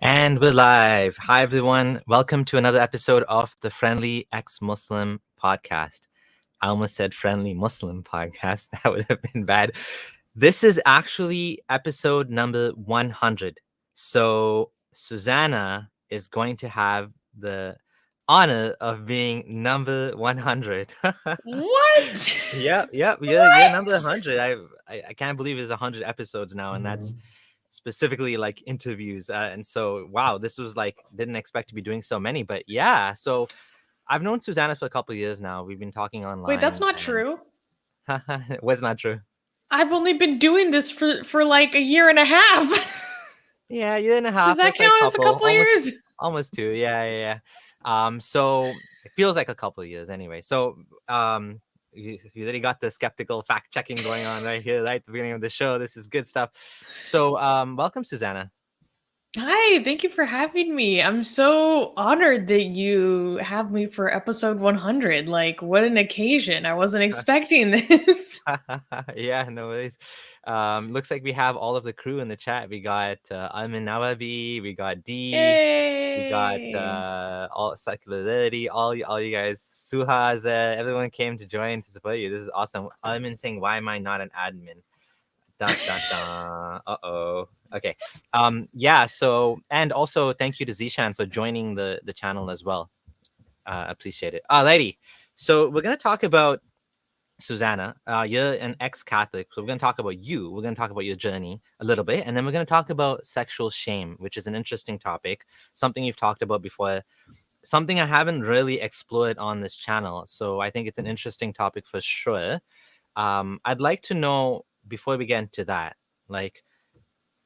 And we're live. Hi, everyone. Welcome to another episode of the Friendly Ex-Muslim podcast. I almost said Friendly Muslim podcast. That would have been bad. This is actually episode number 100. So Susanna is going to have the honor of being number 100. What? You're number 100. I can't believe it's 100 episodes now, and that's specifically like interviews. And so, wow, this was like, didn't expect to be doing so many, but yeah. So I've known Susanna for a couple of years now. We've been talking online. Wait, that's not true. It was not true. I've only been doing this for like a year and a half. Yeah, a year and a half. Does that count as a couple years? Almost two. Yeah. So it feels like a couple of years anyway. So you already got the skeptical fact checking going on right here, right at the beginning of the show. This is good stuff. So welcome, Susanna. Hi, thank you for having me. I'm so honored that you have me for episode 100. Like, what an occasion. I wasn't expecting this. Yeah, no worries. Looks like we have all of the crew in the chat. We got Armin Navabi, we got D, we got all Secularity, all you guys, Suhas, everyone came to join to support you. This is awesome. Armin saying, "Why am I not an admin?" Dun, dun, dun. Uh-oh. Okay. Yeah, so, and also thank you to Zishan for joining the channel as well. Appreciate it. Alrighty. So we're gonna talk about Susanna. You're an ex-Catholic, so we're gonna talk about you. We're gonna talk about your journey a little bit, and then we're gonna talk about sexual shame, which is an interesting topic, something you've talked about before, something I haven't really explored on this channel. So I think it's an interesting topic for sure. I'd like to know, before we get into that, like,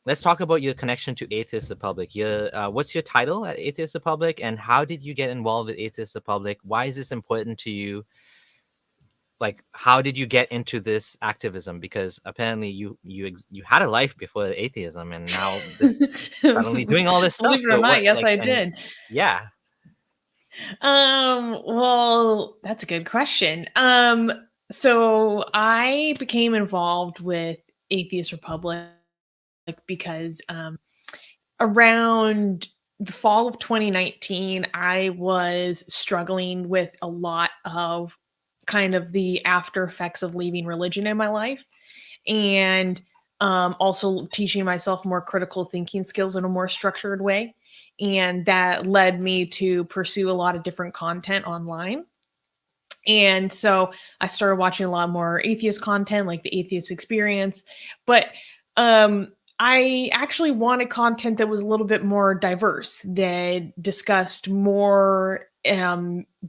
let's talk about your connection to Atheist Republic. What's your title at Atheist Republic, and how did you get involved with Atheist Republic? Why is this important to you? Like, how did you get into this activism? Because apparently you had a life before atheism, and now this suddenly doing all this stuff. Believe it or not, yes, I did. Yeah. Well, that's a good question. So I became involved with Atheist Republic because around the fall of 2019, I was struggling with a lot of kind of the after effects of leaving religion in my life, and also teaching myself more critical thinking skills in a more structured way. And that led me to pursue a lot of different content online. And so I started watching a lot more atheist content, like the Atheist Experience. But I actually wanted content that was a little bit more diverse, that discussed more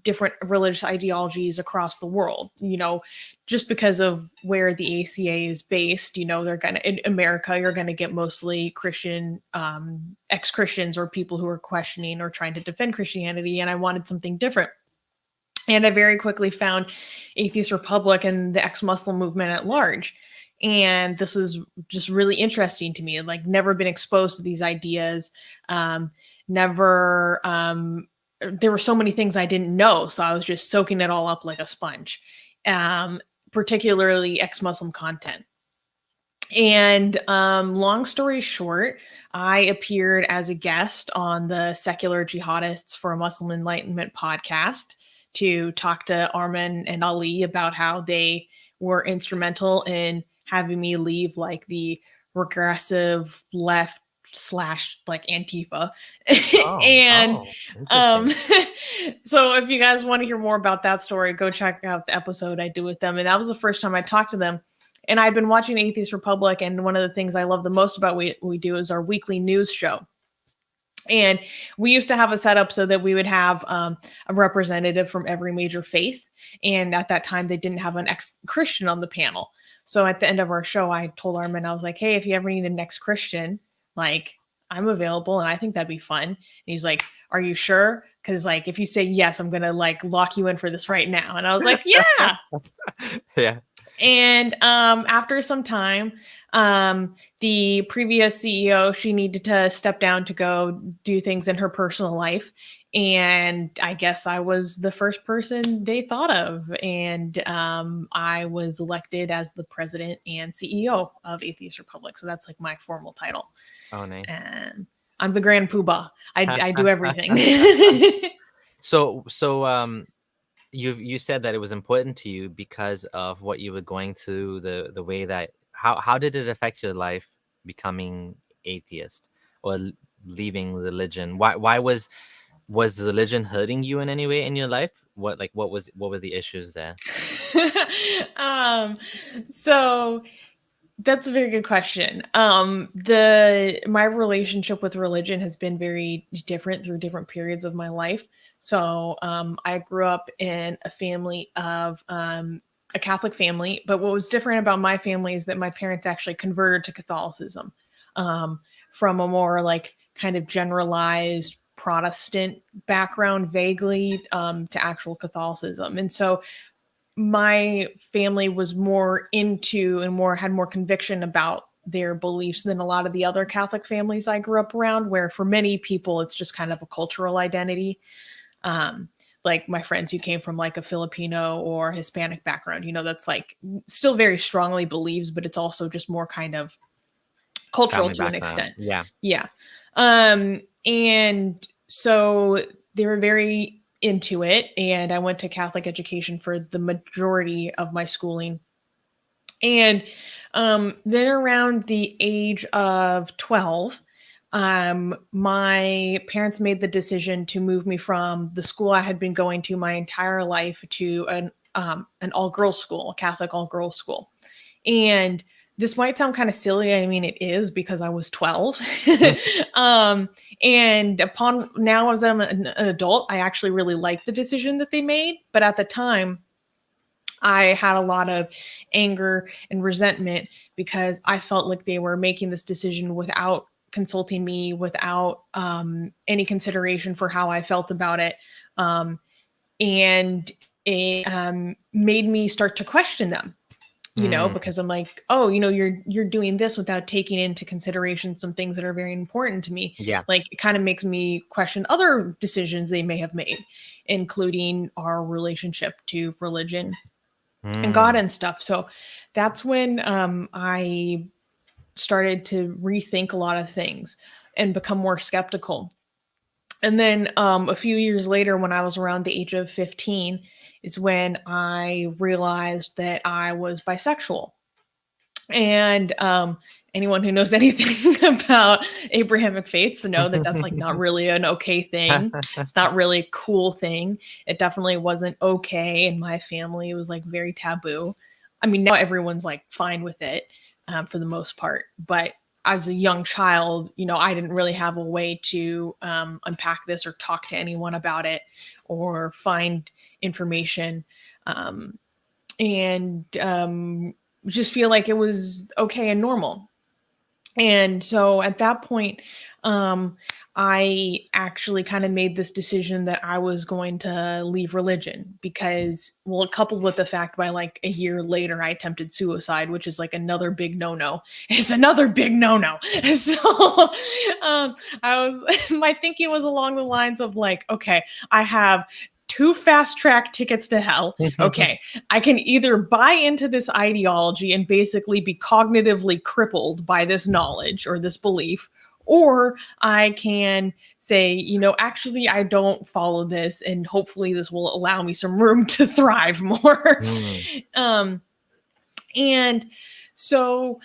different religious ideologies across the world. You know, just because of where the ACA is based, you know, they're gonna, in America, you're gonna get mostly Christian, ex-Christians, or people who are questioning or trying to defend Christianity. And I wanted something different. And I very quickly found Atheist Republic and the ex-Muslim movement at large. And this is just really interesting to me. I'd like never been exposed to these ideas. There were so many things I didn't know. So I was just soaking it all up like a sponge, particularly ex-Muslim content. And long story short, I appeared as a guest on the Secular Jihadists for a Muslim Enlightenment podcast to talk to Armin and Ali about how they were instrumental in having me leave like the regressive left / like Antifa. So if you guys want to hear more about that story, go check out the episode I did with them. And that was the first time I talked to them. And I've been watching Atheist Republic, and one of the things I love the most about what we do is our weekly news show. And we used to have a setup so that we would have a representative from every major faith. And at that time, they didn't have an ex-Christian on the panel. So at the end of our show, I told Armin, I was like, hey, if you ever need an ex-Christian, like, I'm available, and I think that'd be fun. And he's like, are you sure? Because like, if you say yes, I'm going to like lock you in for this right now. And I was like, yeah. Yeah. And after some time, the previous CEO, she needed to step down to go do things in her personal life. And I guess I was the first person they thought of. And I was elected as the president and CEO of Atheist Republic. So that's like my formal title. Oh, nice. And I'm the grand poobah. I do everything. So you said that it was important to you because of what you were going through, the way that how did it affect your life becoming atheist or leaving religion? Why was religion hurting you in any way in your life? What were the issues there? So that's a very good question. My relationship with religion has been very different through different periods of my life. So I grew up in a family of a Catholic family, but what was different about my family is that my parents actually converted to Catholicism from a more like kind of generalized Protestant background, vaguely to actual Catholicism. And so my family was more into and had more conviction about their beliefs than a lot of the other Catholic families I grew up around, where for many people it's just kind of a cultural identity. Like my friends who came from like a Filipino or Hispanic background, that's like still very strongly believes, but it's also just more kind of cultural Family to an background. extent. Yeah. Yeah. And so they were very into it, and I went to Catholic education for the majority of my schooling. And then around the age of 12, my parents made the decision to move me from the school I had been going to my entire life to an all-girls school, a Catholic all-girls school. And this might sound kind of silly. I mean, it is because I was 12. And now as I'm an adult, I actually really like the decision that they made. But at the time, I had a lot of anger and resentment because I felt like they were making this decision without consulting me, without any consideration for how I felt about it. And it made me start to question them. Because I'm like, oh, you're doing this without taking into consideration some things that are very important to me. Yeah. Like it kind of makes me question other decisions they may have made, including our relationship to religion and God and stuff. So that's when I started to rethink a lot of things and become more skeptical. And then a few years later, when I was around the age of 15, is when I realized that I was bisexual. And anyone who knows anything about Abrahamic faiths know that that's like not really an okay thing. It's not really a cool thing. It definitely wasn't okay in my family. It was like very taboo. I mean, now everyone's like fine with it for the most part. But as a young child, I didn't really have a way to unpack this or talk to anyone about it or find information. And just feel like it was okay and normal. And so at that point, I actually kind of made this decision that I was going to leave religion because, well, coupled with the fact by like a year later, I attempted suicide, which is like another big no-no. It's another big no-no. So my thinking was along the lines of like, okay, I have 2 fast track tickets to hell. Okay, I can either buy into this ideology and basically be cognitively crippled by this knowledge or this belief, or I can say, actually, I don't follow this, and hopefully this will allow me some room to thrive more. And so,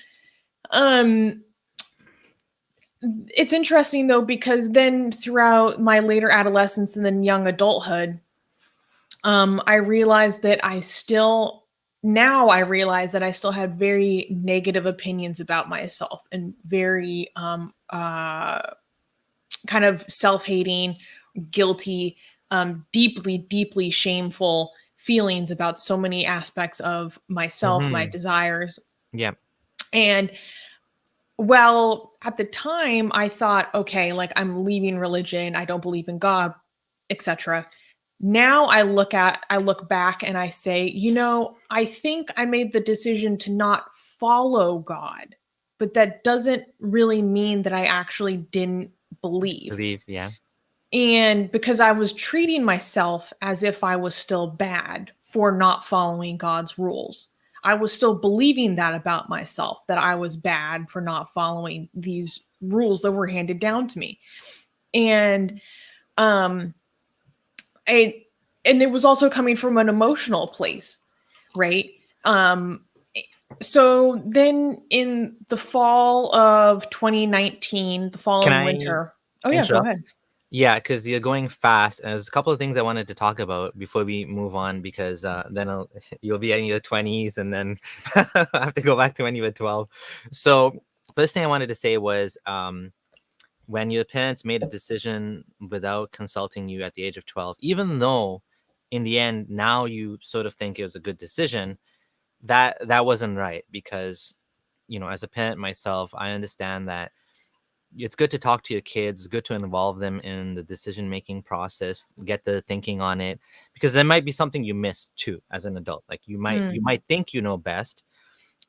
it's interesting though, because then throughout my later adolescence and then young adulthood, I realized that I still had very negative opinions about myself and very kind of self-hating, guilty, deeply, deeply shameful feelings about so many aspects of myself, my desires. Yeah. And well, at the time I thought, okay, like I'm leaving religion, I don't believe in God, etc. Now I look back and I say, I think I made the decision to not follow God, but that doesn't really mean that I actually didn't believe. Yeah. And because I was treating myself as if I was still bad for not following God's rules. I was still believing that about myself, that I was bad for not following these rules that were handed down to me. And it was also coming from an emotional place, right? So then in the fall of 2019, the fall and winter. Oh yeah, go ahead. Yeah, because you're going fast. And there's a couple of things I wanted to talk about before we move on, because then you'll be in your 20s and then I have to go back to when you were 12. So first thing I wanted to say was when your parents made a decision without consulting you at the age of 12, even though in the end now you sort of think it was a good decision, that wasn't right. Because, you know, as a parent myself, I understand that it's good to talk to your kids, good to involve them in the decision-making process, get the thinking on it, because there might be something you missed too as an adult. Like you might think you know best,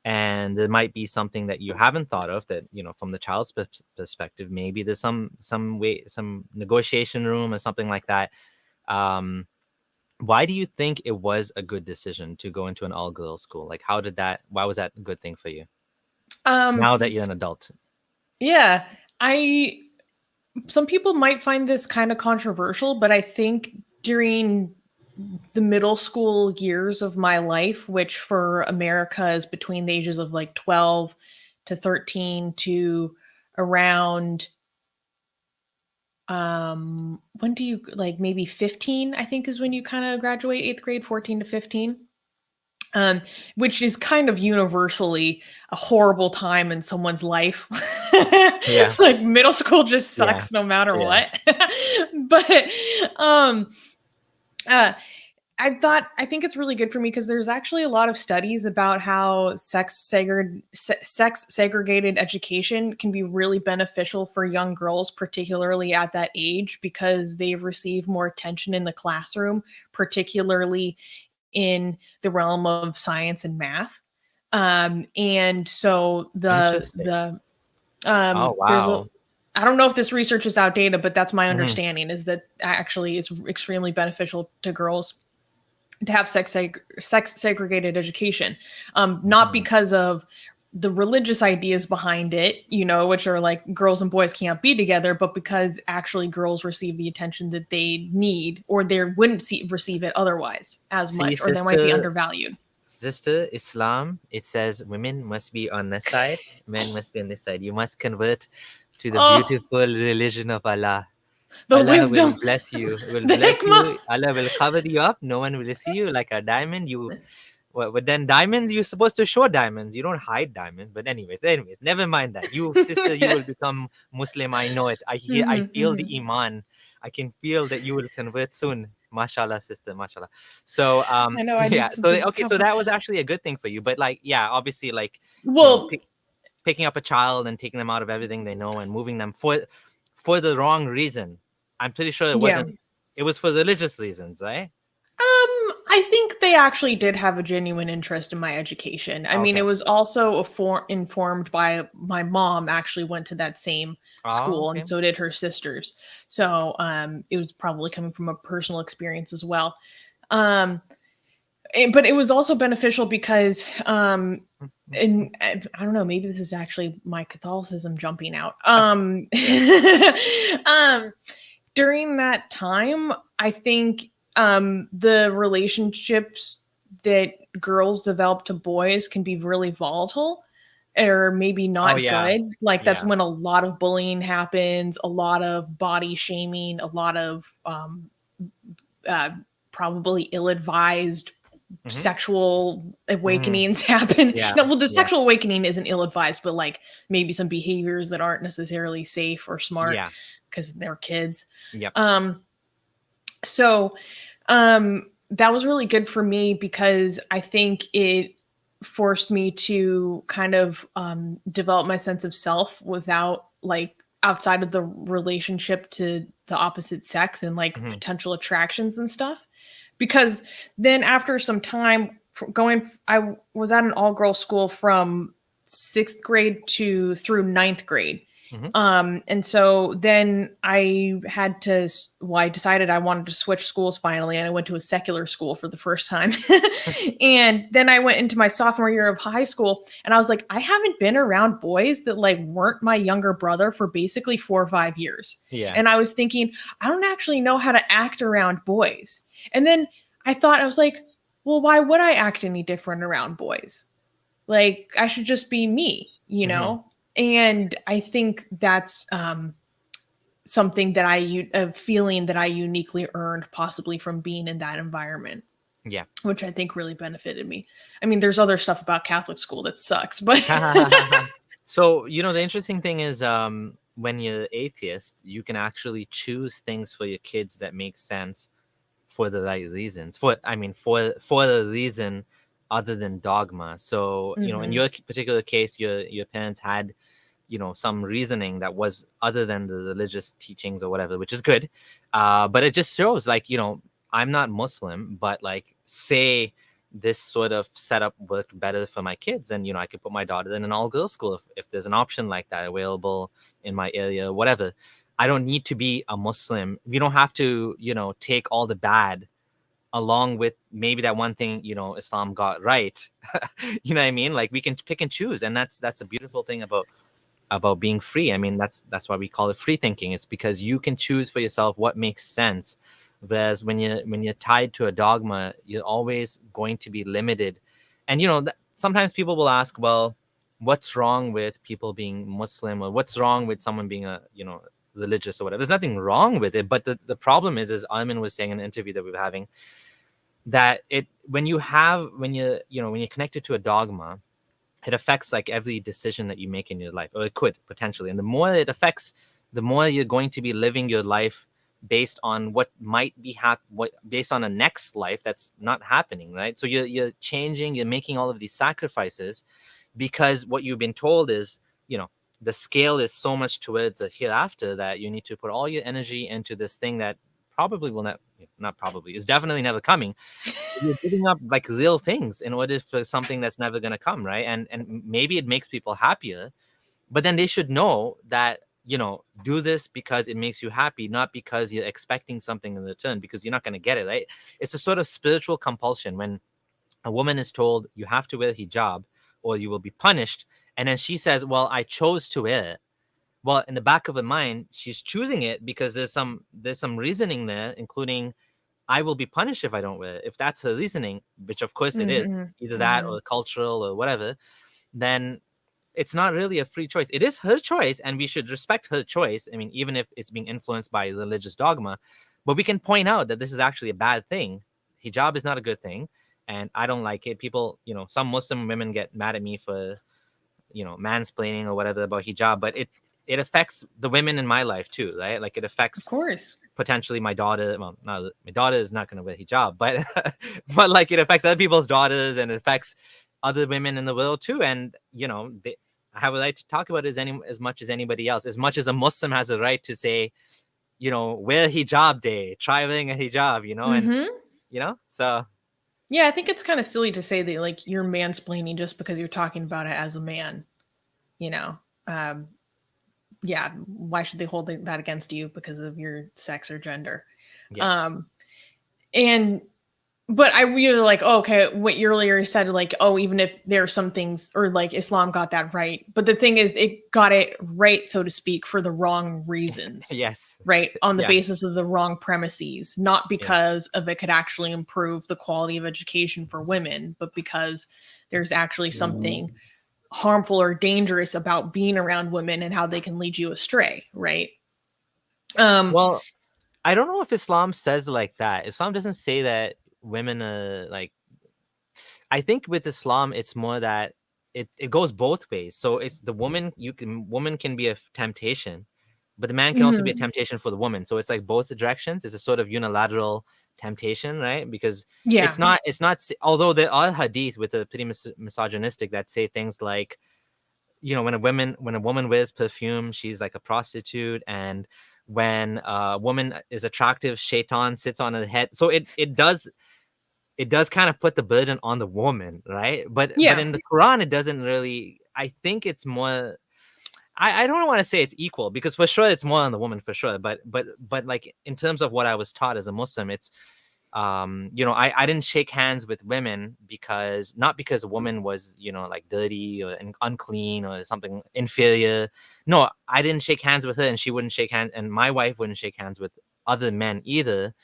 and there might be something that you haven't thought of that, you know, from the child's perspective, maybe there's some way, some negotiation room or something like that. Why do you think it was a good decision to go into an all-girls school? Like, why was that a good thing for you? Now that you're an adult. Yeah, some people might find this kind of controversial, but I think during the middle school years of my life, which for America is between the ages of like 12 to 13 to around when do you, like, maybe 15, I think is when you kind of graduate 8th grade, 14 to 15. Which is kind of universally a horrible time in someone's life. Yeah. Like middle school just sucks no matter what. But I think it's really good for me because there's actually a lot of studies about how sex segregated education can be really beneficial for young girls, particularly at that age, because they receive more attention in the classroom, particularly in the realm of science and math. And so Oh, wow. I don't know if this research is outdated, but that's my understanding, is that actually it's extremely beneficial to girls to have sex segregated education. Not because of the religious ideas behind it, you know, which are like girls and boys can't be together, but because actually girls receive the attention that they need, or they wouldn't receive it otherwise as much, or they might be undervalued. Sister, Islam, it says women must be on this side, men must be on this side. You must convert to the beautiful religion of Allah. Allah wisdom will bless you. Allah will cover you up. No one will see you like a diamond. But then diamonds, you're supposed to show diamonds. You don't hide diamonds. But anyways, never mind that. You, sister, you will become Muslim. I know it. I feel the iman. I can feel that you will convert soon. Mashallah, sister, mashallah. So I know, so that was actually a good thing for you. But like, yeah, obviously, like, picking up a child and taking them out of everything they know and moving them for the wrong reason. I'm pretty sure it wasn't. It was for religious reasons, right? I think they actually did have a genuine interest in my education. I mean, it was also informed by my mom actually went to that same school, and so did her sisters. So it was probably coming from a personal experience as well. But it was also beneficial because, and I don't know, maybe this is actually my Catholicism jumping out. During that time, I think the relationships that girls develop to boys can be really volatile, or maybe not good. Like that's when a lot of bullying happens, a lot of body shaming, a lot of probably ill-advised sexual awakenings happen. The sexual awakening isn't ill-advised, but like maybe some behaviors that aren't necessarily safe or smart because they're kids. So that was really good for me because I think it forced me to kind of develop my sense of self without, like, outside of the relationship to the opposite sex and like potential attractions and stuff. Because then after some time I was at an all-girls school from 6th grade through 9th grade. And so then I decided I wanted to switch schools finally, and I went to a secular school for the first time. And then I went into my sophomore year of high school, and I was like, I haven't been around boys that like weren't my younger brother for basically 4 or 5 years. Yeah. And I was thinking, I don't actually know how to act around boys. And then I was like, well, why would I act any different around boys? Like, I should just be me, you know? And I think that's something that a feeling that I uniquely earned possibly from being in that environment. Yeah. Which I think really benefited me. I mean, there's other stuff about Catholic school that sucks, but So, you know, the interesting thing is when you're atheist, you can actually choose things for your kids that make sense for the right reasons. For the reason other than dogma. So, you know, in your particular case, your parents had, you know, some reasoning that was other than the religious teachings or whatever, which is good. But it just shows, like, you know, I'm not Muslim, but like, say this sort of setup worked better for my kids, and, you know, I could put my daughter in an all-girls school if there's an option like that available in my area, whatever. I don't need to be a Muslim. You don't have to, you know, take all the bad along with maybe that one thing, you know, Islam got right. You know what I mean? Like, we can pick and choose, and that's a beautiful thing about being free. I mean, that's why we call it free thinking. It's because you can choose for yourself what makes sense. Whereas when you're tied to a dogma, you're always going to be limited. And, you know, sometimes people will ask, well, what's wrong with people being Muslim, or what's wrong with someone being a, you know, religious or whatever? There's nothing wrong with it. But the problem is, as Armin was saying in an interview that we were having, that when you're connected to a dogma, it affects like every decision that you make in your life, or it could potentially. And the more it affects, the more you're going to be living your life based on what might be based on a next life that's not happening, right? So you're changing, you're making all of these sacrifices because what you've been told is, you know, the scale is so much towards a hereafter that you need to put all your energy into this thing that probably will is definitely never coming. You're giving up like real things in order for something that's never going to come, right? And maybe it makes people happier, but then they should know that, you know, do this because it makes you happy, not because you're expecting something in return, because you're not going to get it, right? It's a sort of spiritual compulsion when a woman is told you have to wear hijab or you will be punished, and then she says, well, I chose to wear it. Well, in the back of her mind, she's choosing it because there's some reasoning there, including I will be punished if I don't wear it. If that's her reasoning, which of course it is, either that or cultural or whatever, then it's not really a free choice. It is her choice, and we should respect her choice. I mean, even if it's being influenced by religious dogma, but we can point out that this is actually a bad thing. Hijab is not a good thing, and I don't like it. People, you know, some Muslim women get mad at me for, you know, mansplaining or whatever about hijab, but it affects the women in my life too, right? Like, it affects, of course, potentially my daughter. Well, no, my daughter is not going to wear hijab, but but like, it affects other people's daughters, and it affects other women in the world too. And, you know, I have a right to talk about it as much as anybody else, as much as a Muslim has a right to say, you know, wear hijab day, try wearing a hijab, you know, and, you know, so. Yeah, I think it's kind of silly to say that like you're mansplaining just because you're talking about it as a man, you know. Yeah, why should they hold that against you because of your sex or gender? Yeah. But I really like, okay, what you earlier said, like, oh, even if there are some things, or like Islam got that right. But the thing is, it got it right, so to speak, for the wrong reasons. Yes. Right. On the basis of the wrong premises, not because of it could actually improve the quality of education for women, but because there's actually something harmful or dangerous about being around women and how they can lead you astray. Right. Well, I don't know if Islam says like that. Islam doesn't say that women are like, I think with Islam it's more that it goes both ways. So if the woman can be a temptation, but the man can also be a temptation for the woman. So it's like both directions. It's a sort of unilateral temptation, right? Because it's not although there are hadith with a pretty misogynistic that say things like, you know, when a woman wears perfume, she's like a prostitute, and when a woman is attractive, shaitan sits on her head. So it does kind of put the burden on the woman, right? But in the Quran, it doesn't really. I think it's more. I don't want to say it's equal, because for sure it's more on the woman, for sure. But like, in terms of what I was taught as a Muslim, it's I didn't shake hands with women not because a woman was, like dirty or unclean or something inferior. No, I didn't shake hands with her, and she wouldn't shake hands, and my wife wouldn't shake hands with other men either.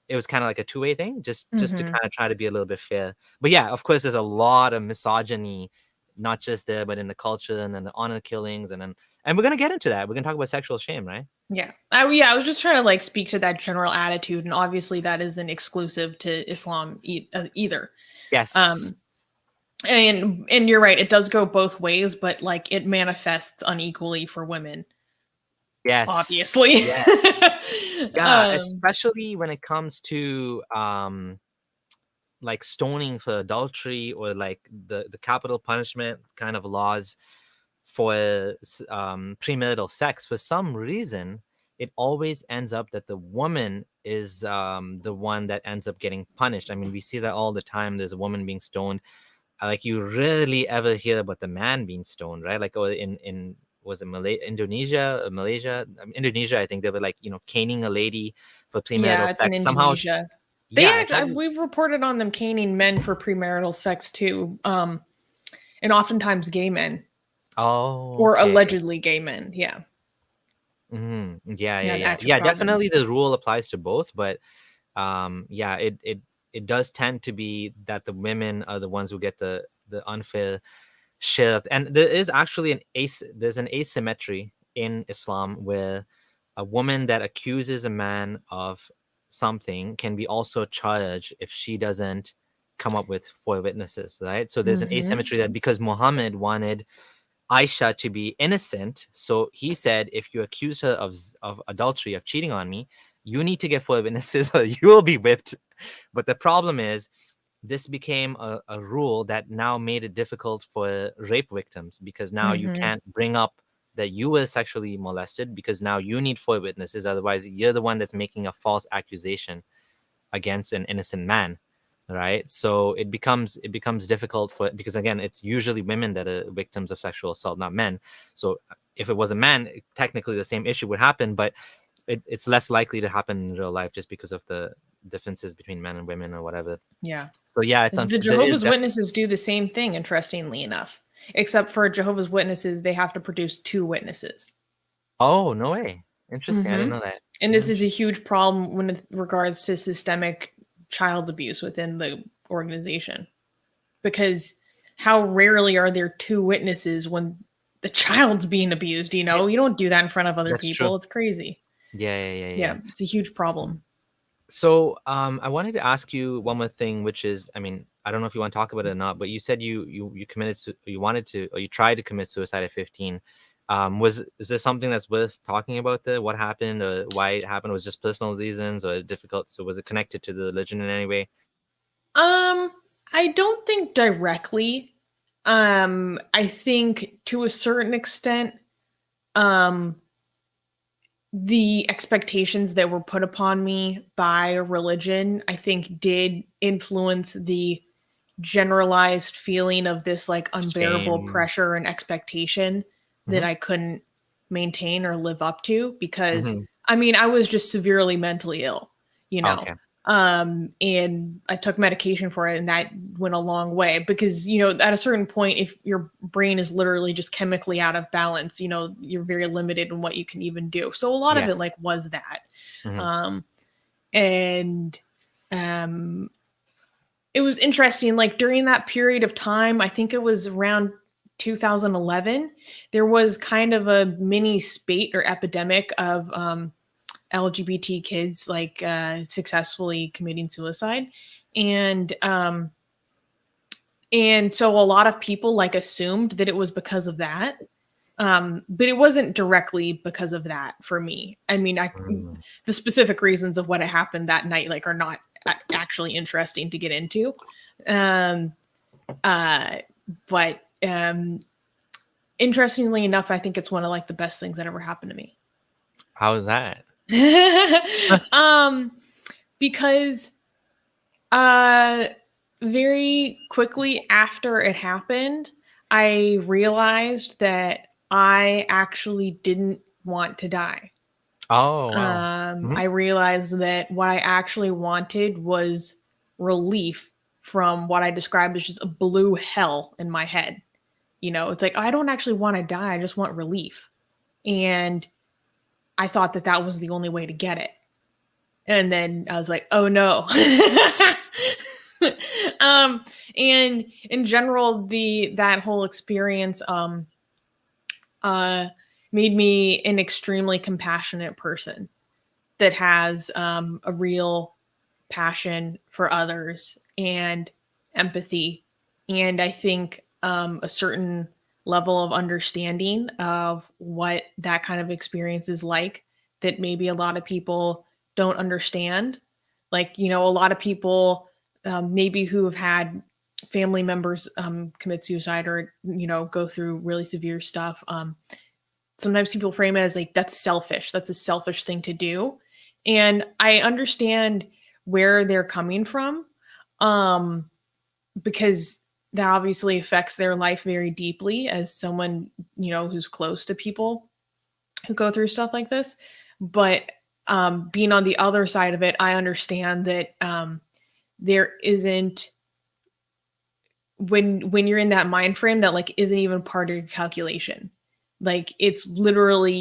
It was kind of like a two-way thing, just to kind of try to be a little bit fair. But yeah, of course, there's a lot of misogyny, not just there, but in the culture, and then the honor killings, and we're gonna get into that. We're gonna talk about sexual shame, right? Yeah. I was just trying to like speak to that general attitude, and obviously that isn't exclusive to Islam either. Yes. And you're right, it does go both ways, but like it manifests unequally for women. Yes. Obviously. Yeah, especially when it comes to like stoning for adultery, or like the capital punishment kind of laws for premarital sex. For some reason, it always ends up that the woman is the one that ends up getting punished. I mean, we see that all the time. There's a woman being stoned. Like, you rarely ever hear about the man being stoned, right? Like, in was it Indonesia, Malaysia? Indonesia, I think they were like, caning a lady for premarital it's sex. in Somehow, Indonesia. We've reported on them caning men for premarital sex too, and oftentimes gay men. Oh, or allegedly gay men. Yeah. Mm-hmm. Yeah. Definitely, the rule applies to both, but it does tend to be that the women are the ones who get the unfair share. And there is actually there's an asymmetry in Islam, where a woman that accuses a man of something can be also charged if she doesn't come up with 4 witnesses, right? So there's an asymmetry, that because Muhammad wanted Aisha to be innocent, so he said, if you accused her of adultery, of cheating on me, you need to get 4 witnesses or you will be whipped. But the problem is, this became a rule that now made it difficult for rape victims, because now you can't bring up that you were sexually molested, because now you need 4 witnesses. Otherwise, you're the one that's making a false accusation against an innocent man, right? So it becomes difficult because again, it's usually women that are victims of sexual assault, not men. So if it was a man, technically the same issue would happen, but it's less likely to happen in real life, just because of the differences between men and women or whatever. Yeah. So yeah, it's the Jehovah's Witnesses do the same thing, interestingly enough, except for Jehovah's Witnesses, they have to produce 2 witnesses. Oh, no way. Interesting. I didn't know that. And this is a huge problem when it regards to systemic child abuse within the organization, because how rarely are there 2 witnesses when the child's being abused? You don't do that in front of other people. True. It's crazy. Yeah. It's a huge problem. So I wanted to ask you one more thing, which is, I mean, I don't know if you want to talk about it or not, but you said you tried to commit suicide at 15. Is this something that's worth talking about there? What happened, or why it happened? Was it just personal reasons, or difficult? So was it connected to the religion in any way? I don't think directly. I think to a certain extent, the expectations that were put upon me by religion, I think, did influence the generalized feeling of this like unbearable pressure and expectation that I couldn't maintain or live up to, because I mean, I was just severely mentally ill, Okay. And I took medication for it, and that went a long way, because, at a certain point, if your brain is literally just chemically out of balance, you're very limited in what you can even do. So a lot of it like was that. It was interesting, like during that period of time, I think it was around 2011, there was kind of a mini spate or epidemic of LGBT kids like successfully committing suicide, and so a lot of people like assumed that it was because of that, but it wasn't directly because of that for me. I mean, the specific reasons of what had happened that night like are not actually interesting to get into, but interestingly enough, I think it's one of like the best things that ever happened to me. How is that? Because very quickly after it happened, I realized that I actually didn't want to die. Oh, wow. I realized that what I actually wanted was relief from what I described as just a blue hell in my head. It's like, I don't actually want to die. I just want relief. And I thought that that was the only way to get it. And then I was like, oh no. And in general, that whole experience made me an extremely compassionate person that has a real passion for others and empathy. And I think a certain level of understanding of what that kind of experience is like that maybe a lot of people don't understand. Like, a lot of people maybe who have had family members commit suicide or, go through really severe stuff. Sometimes people frame it as like, that's selfish. That's a selfish thing to do. And I understand where they're coming from because that obviously affects their life very deeply as someone, who's close to people who go through stuff like this. But being on the other side of it, I understand that there isn't when you're in that mind frame that like isn't even part of your calculation. Like it's literally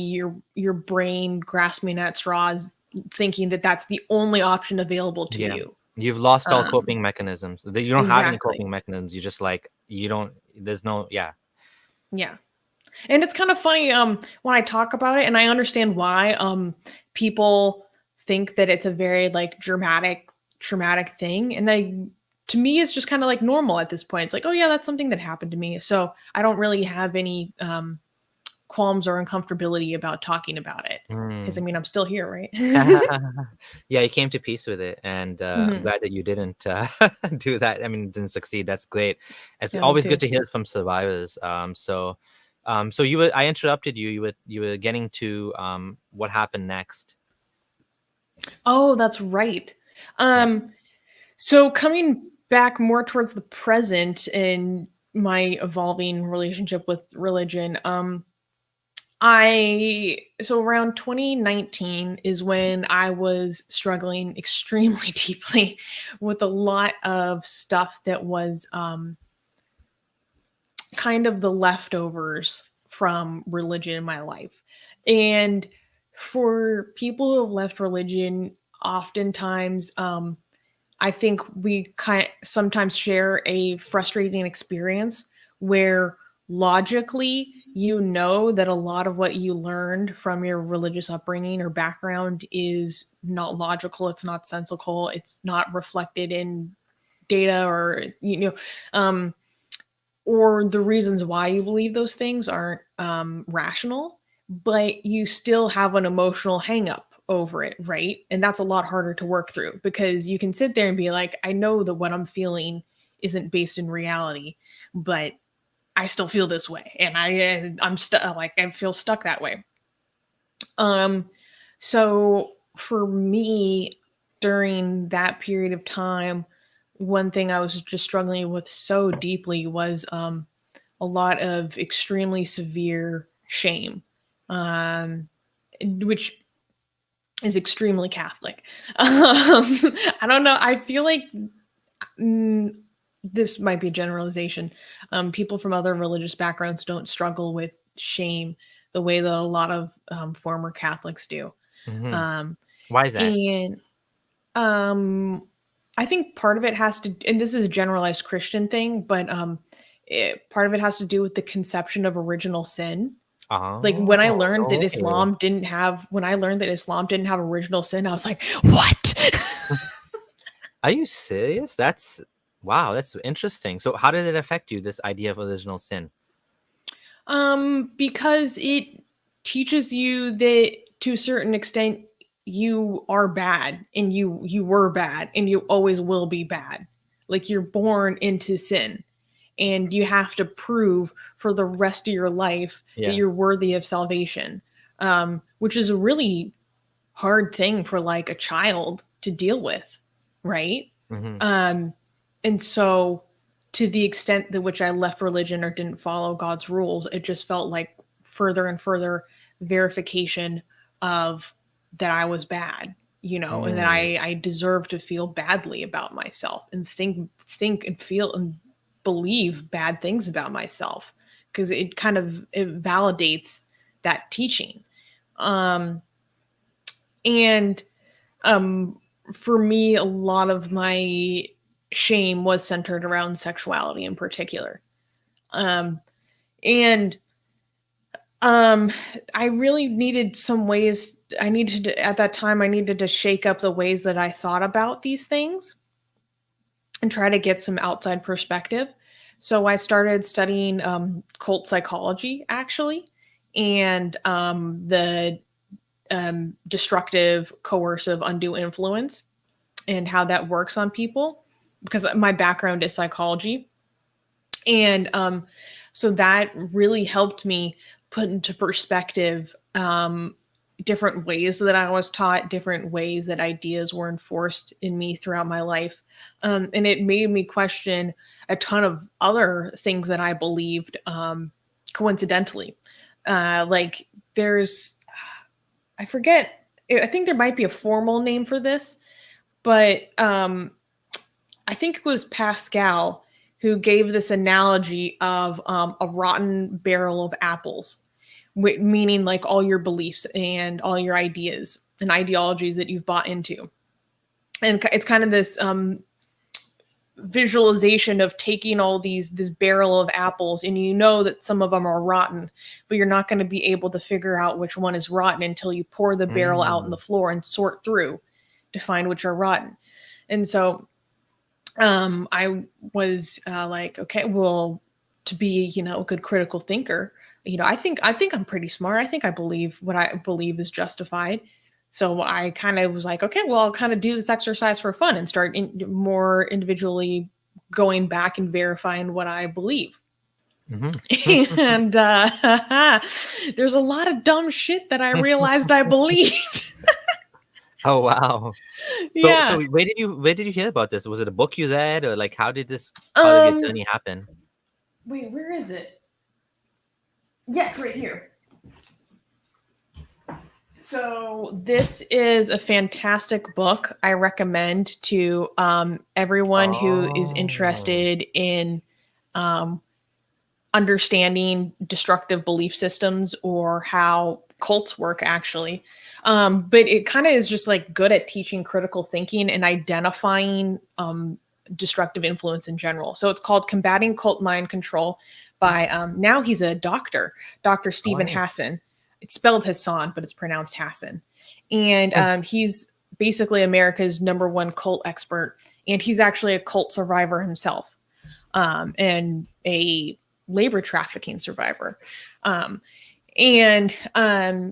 your brain grasping at straws, thinking that that's the only option available to you. You've lost all coping mechanisms. You don't have any Exactly. coping mechanisms. You just like there's no. Yeah. And it's kind of funny when I talk about it, and I understand why people think that it's a very like dramatic, traumatic thing. And to me, it's just kind of like normal at this point. It's like, oh yeah, that's something that happened to me. So I don't really have any qualms or uncomfortability about talking about it. Because I mean, I'm still here, right? Yeah, you came to peace with it, and I'm glad that you didn't do that. I mean, didn't succeed. That's great. It's always good to hear from survivors. So I interrupted you. You were getting to what happened next. Oh, that's right. So coming back more towards the present in my evolving relationship with religion, so around 2019 is when I was struggling extremely deeply with a lot of stuff that was kind of the leftovers from religion in my life. And for people who have left religion, oftentimes I think we sometimes share a frustrating experience where logically that a lot of what you learned from your religious upbringing or background is not logical, it's not sensical, it's not reflected in data or or the reasons why you believe those things aren't rational, but you still have an emotional hang up over it, right? And that's a lot harder to work through because you can sit there and be like, I know that what I'm feeling isn't based in reality, but I still feel this way, and I'm stuck. Like I feel stuck that way. So for me, during that period of time, one thing I was just struggling with so deeply was a lot of extremely severe shame, which is extremely Catholic. I don't know. I feel like this might be a generalization. People from other religious backgrounds don't struggle with shame the way that a lot of former Catholics do. Why is that? And I think part of it has to, and this is a generalized Christian thing, but part of it has to do with the conception of original sin. Like when I learned that Islam didn't have original sin, I was like, what? Are you serious? Wow, that's interesting. So how did it affect you, this idea of original sin? Because it teaches you that to a certain extent you are bad and you were bad and you always will be bad. Like you're born into sin and you have to prove for the rest of your life that you're worthy of salvation. Which is a really hard thing for like a child to deal with, right? And so to the extent that which I left religion or didn't follow God's rules, it just felt like further and further verification of that I was bad, and that I deserve to feel badly about myself and think and feel and believe bad things about myself, because it validates that teaching. For me, a lot of my shame was centered around sexuality in particular. I really needed some ways. At that time, I needed to shake up the ways that I thought about these things and try to get some outside perspective. So I started studying cult psychology, actually, and the destructive, coercive, undue influence and how that works on people, because my background is psychology. And so that really helped me put into perspective different ways that I was taught, different ways that ideas were enforced in me throughout my life. And it made me question a ton of other things that I believed coincidentally. Like there's, I forget, I think there might be a formal name for this, but I think it was Pascal who gave this analogy of a rotten barrel of apples, meaning like all your beliefs and all your ideas and ideologies that you've bought into. And it's kind of this visualization of taking all this barrel of apples, and you know that some of them are rotten, but you're not going to be able to figure out which one is rotten until you pour the barrel out on the floor and sort through to find which are rotten. And so I was like, okay, well, to be, a good critical thinker, I think I'm pretty smart. I think I believe what I believe is justified. So I kind of was like, okay, well, I'll kind of do this exercise for fun and start more individually going back and verifying what I believe. Mm-hmm. And there's a lot of dumb shit that I realized I believed. Oh wow! So where did you hear about this? Was it a book you read, or like how did your journey happen? Wait, where is it? Yes, right here. So this is a fantastic book. I recommend to everyone who is interested in understanding destructive belief systems or how cults work, actually. But it kind of is just like good at teaching critical thinking and identifying destructive influence in general. So it's called Combating Cult Mind Control by, now he's a doctor, Dr. Stephen Hassan. It's spelled Hassan, but it's pronounced Hassan. And he's basically America's -- cult expert. And he's actually a cult survivor himself, and a labor trafficking survivor. And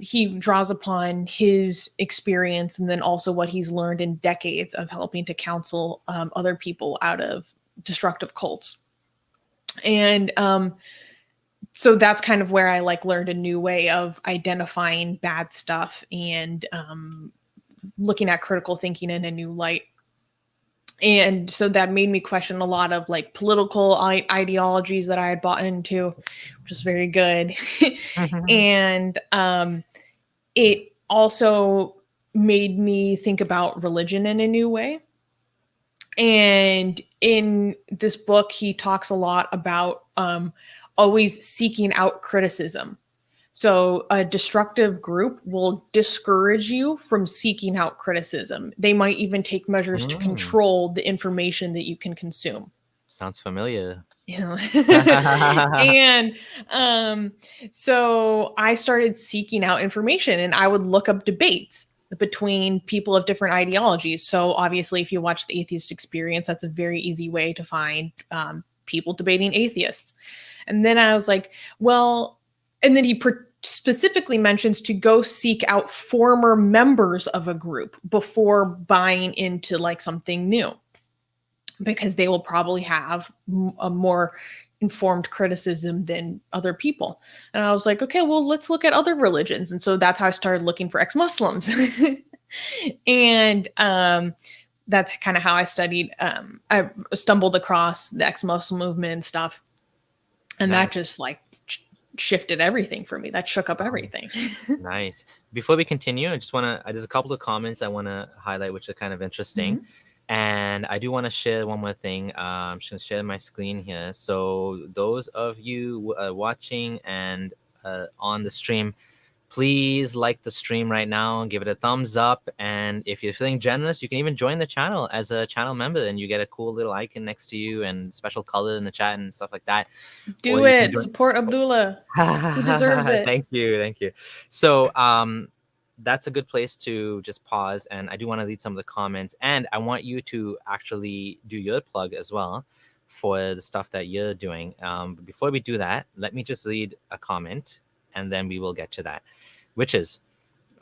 he draws upon his experience and then also what he's learned in decades of helping to counsel other people out of destructive cults. And so that's kind of where I learned a new way of identifying bad stuff and looking at critical thinking in a new light. And so that made me question a lot of political ideologies that I had bought into, which was very good. And it also made me think about religion in a new way. And in this book, he talks a lot about always seeking out criticism. So a destructive group will discourage you from seeking out criticism. They might even take measures to control the information that you can consume. Sounds familiar. And so I started seeking out information, and I would look up debates between people of different ideologies. So obviously, if you watch the Atheist Experience, that's a very easy way to find people debating atheists. And then I was like, well, and then he specifically mentions to go seek out former members of a group before buying into something new, because they will probably have a more informed criticism than other people. And I was like, okay, well, let's look at other religions. And so that's how I started looking for ex-Muslims. And that's kind of how I studied. I stumbled across the ex-Muslim movement and stuff. And that just shifted everything for me. That shook up everything. Nice. Before we continue, I just want to, there's a couple of comments I want to highlight, which are kind of interesting. Mm-hmm. And I do want to share one more thing. I'm just going to share my screen here. So those of you watching and on the stream, please like the stream right now, give it a thumbs up. And if you're feeling generous, you can even join the channel as a channel member, and you get a cool little icon next to you and special color in the chat and stuff like that. Do it. Support Abdullah. He deserves it. Thank you. So that's a good place to just pause. And I do want to read some of the comments. And I want you to actually do your plug as well for the stuff that you're doing. But before we do that, let me just read a comment, and then we will get to that, which is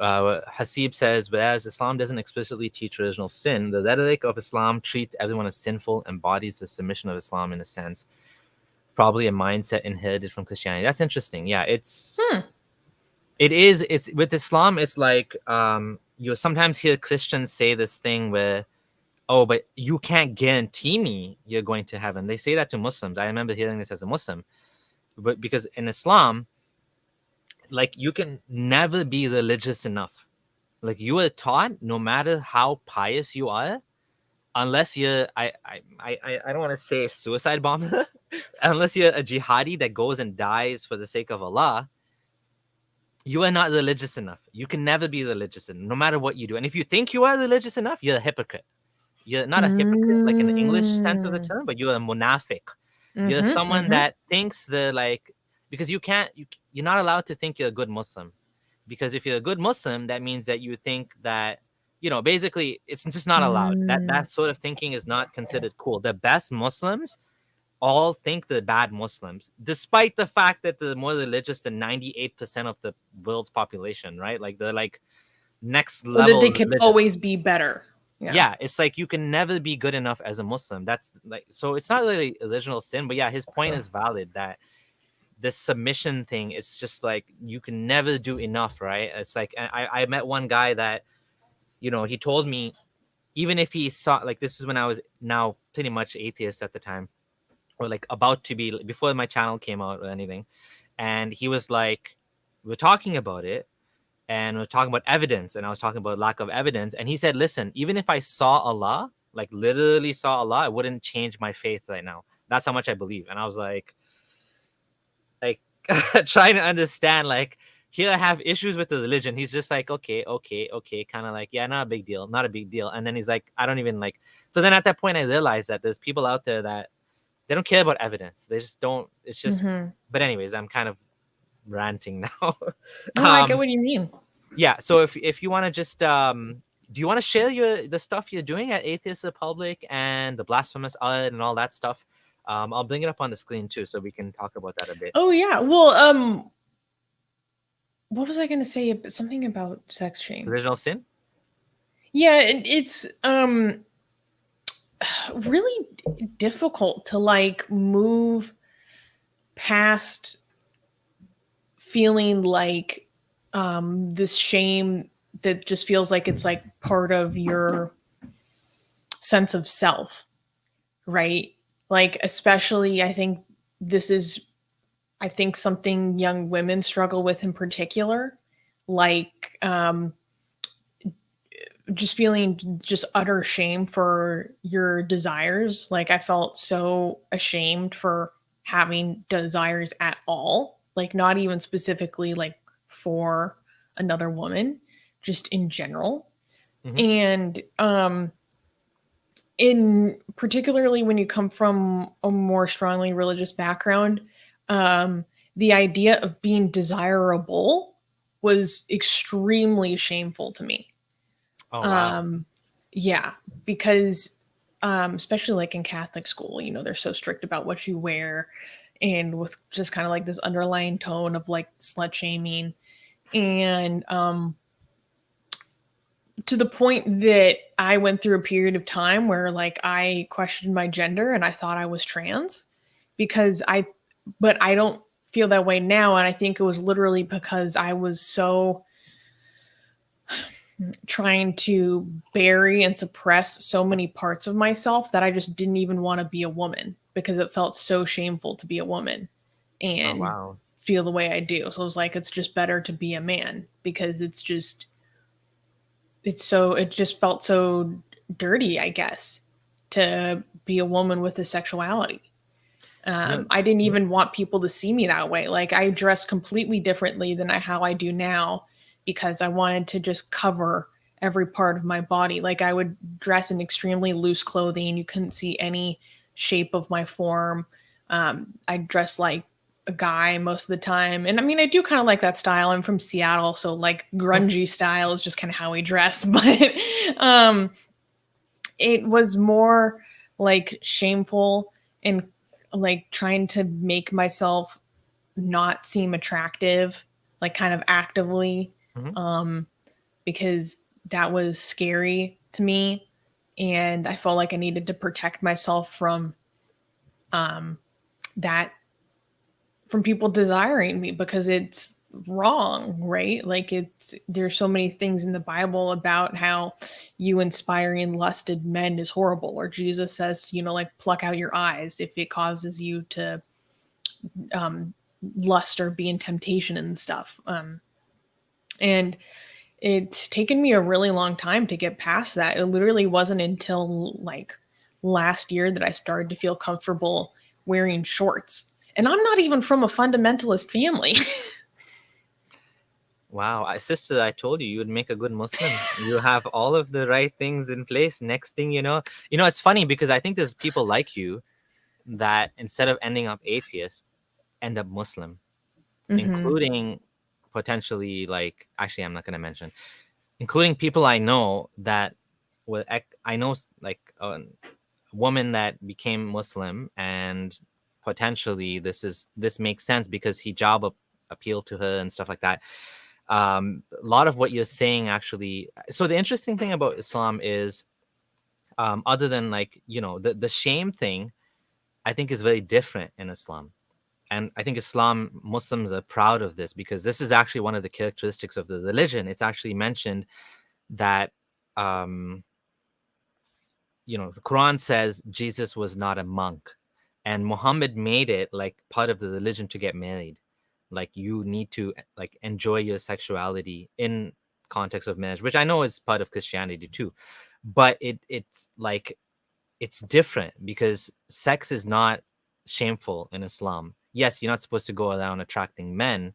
Hasib says, whereas Islam doesn't explicitly teach original sin, the rhetoric of Islam treats everyone as sinful, embodies the submission of Islam in a sense, probably a mindset inherited from Christianity. That's interesting. Yeah, it's with Islam, it's like you sometimes hear Christians say this thing where, oh, but you can't guarantee me you're going to heaven. They say that to Muslims. I remember hearing this as a Muslim. But because in Islam, like, you can never be religious enough. Like, you are taught, no matter how pious you are, unless you're I don't want to say suicide bomber, unless you're a jihadi that goes and dies for the sake of Allah, you are not religious enough. You can never be religious enough, no matter what you do. And if you think you are religious enough, you're a hypocrite. You're not a hypocrite like in the English sense of the term, but you're a munafiq. You're someone that thinks because you're not allowed to think you're a good Muslim. Because if you're a good Muslim, that means that you think that, basically it's just not allowed. That sort of thinking is not considered cool. The best Muslims all think they're bad Muslims, despite the fact that they're more religious than 98% of the world's population, right? Like, they're like next level. That they can always be better. Yeah, it's like you can never be good enough as a Muslim. That's like, so it's not really original sin, but yeah, his point is valid that this submission thing, it's just like you can never do enough, right? It's like I met one guy that, he told me, even if he saw, like, this is when I was now pretty much atheist at the time, or like about to be, before my channel came out or anything, and he was like, we're talking about it, and we're talking about evidence, and I was talking about lack of evidence, and he said, listen, even if I saw Allah, like literally saw Allah, I wouldn't change my faith right now. That's how much I believe. And I was like trying to understand, like, here I have issues with the religion. He's just like, okay, kind of like, yeah, not a big deal. And then he's like, I don't even like. So then at that point, I realized that there's people out there that they don't care about evidence. They just don't. It's just. But anyways, I'm kind of ranting now. No, I get what you mean. Yeah. So if you want to just do you want to share the stuff you're doing at Atheist Republic and the Blasphemous art and all that stuff? I'll bring it up on the screen too, so we can talk about that a bit. Oh yeah. Well, what was I going to say? Something about sex shame. Original sin? Yeah, it's really difficult to like move past feeling like this shame that just feels like it's like part of your sense of self, right? Like, especially, I think something young women struggle with in particular, like just feeling just utter shame for your desires. Like, I felt so ashamed for having desires at all, like not even specifically like for another woman, just in general. And in particularly when you come from a more strongly religious background, the idea of being desirable was extremely shameful to me. Oh, wow. Yeah, because especially like in Catholic school, they're so strict about what you wear, and with just kind of like this underlying tone of like slut shaming, and to the point that I went through a period of time where like I questioned my gender and I thought I was trans, but I don't feel that way now. And I think it was literally because I was so trying to bury and suppress so many parts of myself that I just didn't even want to be a woman, because it felt so shameful to be a woman and feel the way I do. So I was like, it's just better to be a man, because it just felt so dirty, I guess, to be a woman with a sexuality. I didn't even want people to see me that way. Like, I dressed completely differently than how I do now, because I wanted to just cover every part of my body. Like, I would dress in extremely loose clothing. You couldn't see any shape of my form. I dress like a guy most of the time. And I mean, I do kind of like that style. I'm from Seattle, so like grungy style is just kind of how we dress. But it was more like shameful and like trying to make myself not seem attractive, like kind of actively, because that was scary to me. And I felt like I needed to protect myself from that, from people desiring me, because it's wrong, right? Like, there's so many things in the Bible about how you inspiring lusted men is horrible, or Jesus says, like, pluck out your eyes if it causes you to lust or be in temptation and stuff. And it's taken me a really long time to get past that. It literally wasn't until like last year that I started to feel comfortable wearing shorts. And I'm not even from a fundamentalist family. Wow, sister, I told you would make a good Muslim. You have all of the right things in place. Next thing you know, it's funny because I think there's people like you that instead of ending up atheist, end up Muslim, including potentially, like, actually, I'm not going to mention, including people I know that I know like a woman that became Muslim, and potentially this makes sense because hijab appealed to her and stuff like that. A lot of what you're saying actually. So the interesting thing about Islam is, other than like, the shame thing, I think is very different in Islam. And I think Muslims are proud of this, because this is actually one of the characteristics of the religion. It's actually mentioned that, the Quran says Jesus was not a monk, and Muhammad made it like part of the religion to get married. Like, you need to like enjoy your sexuality in context of marriage, which I know is part of Christianity too. But it's like, it's different because sex is not shameful in Islam. Yes, you're not supposed to go around attracting men,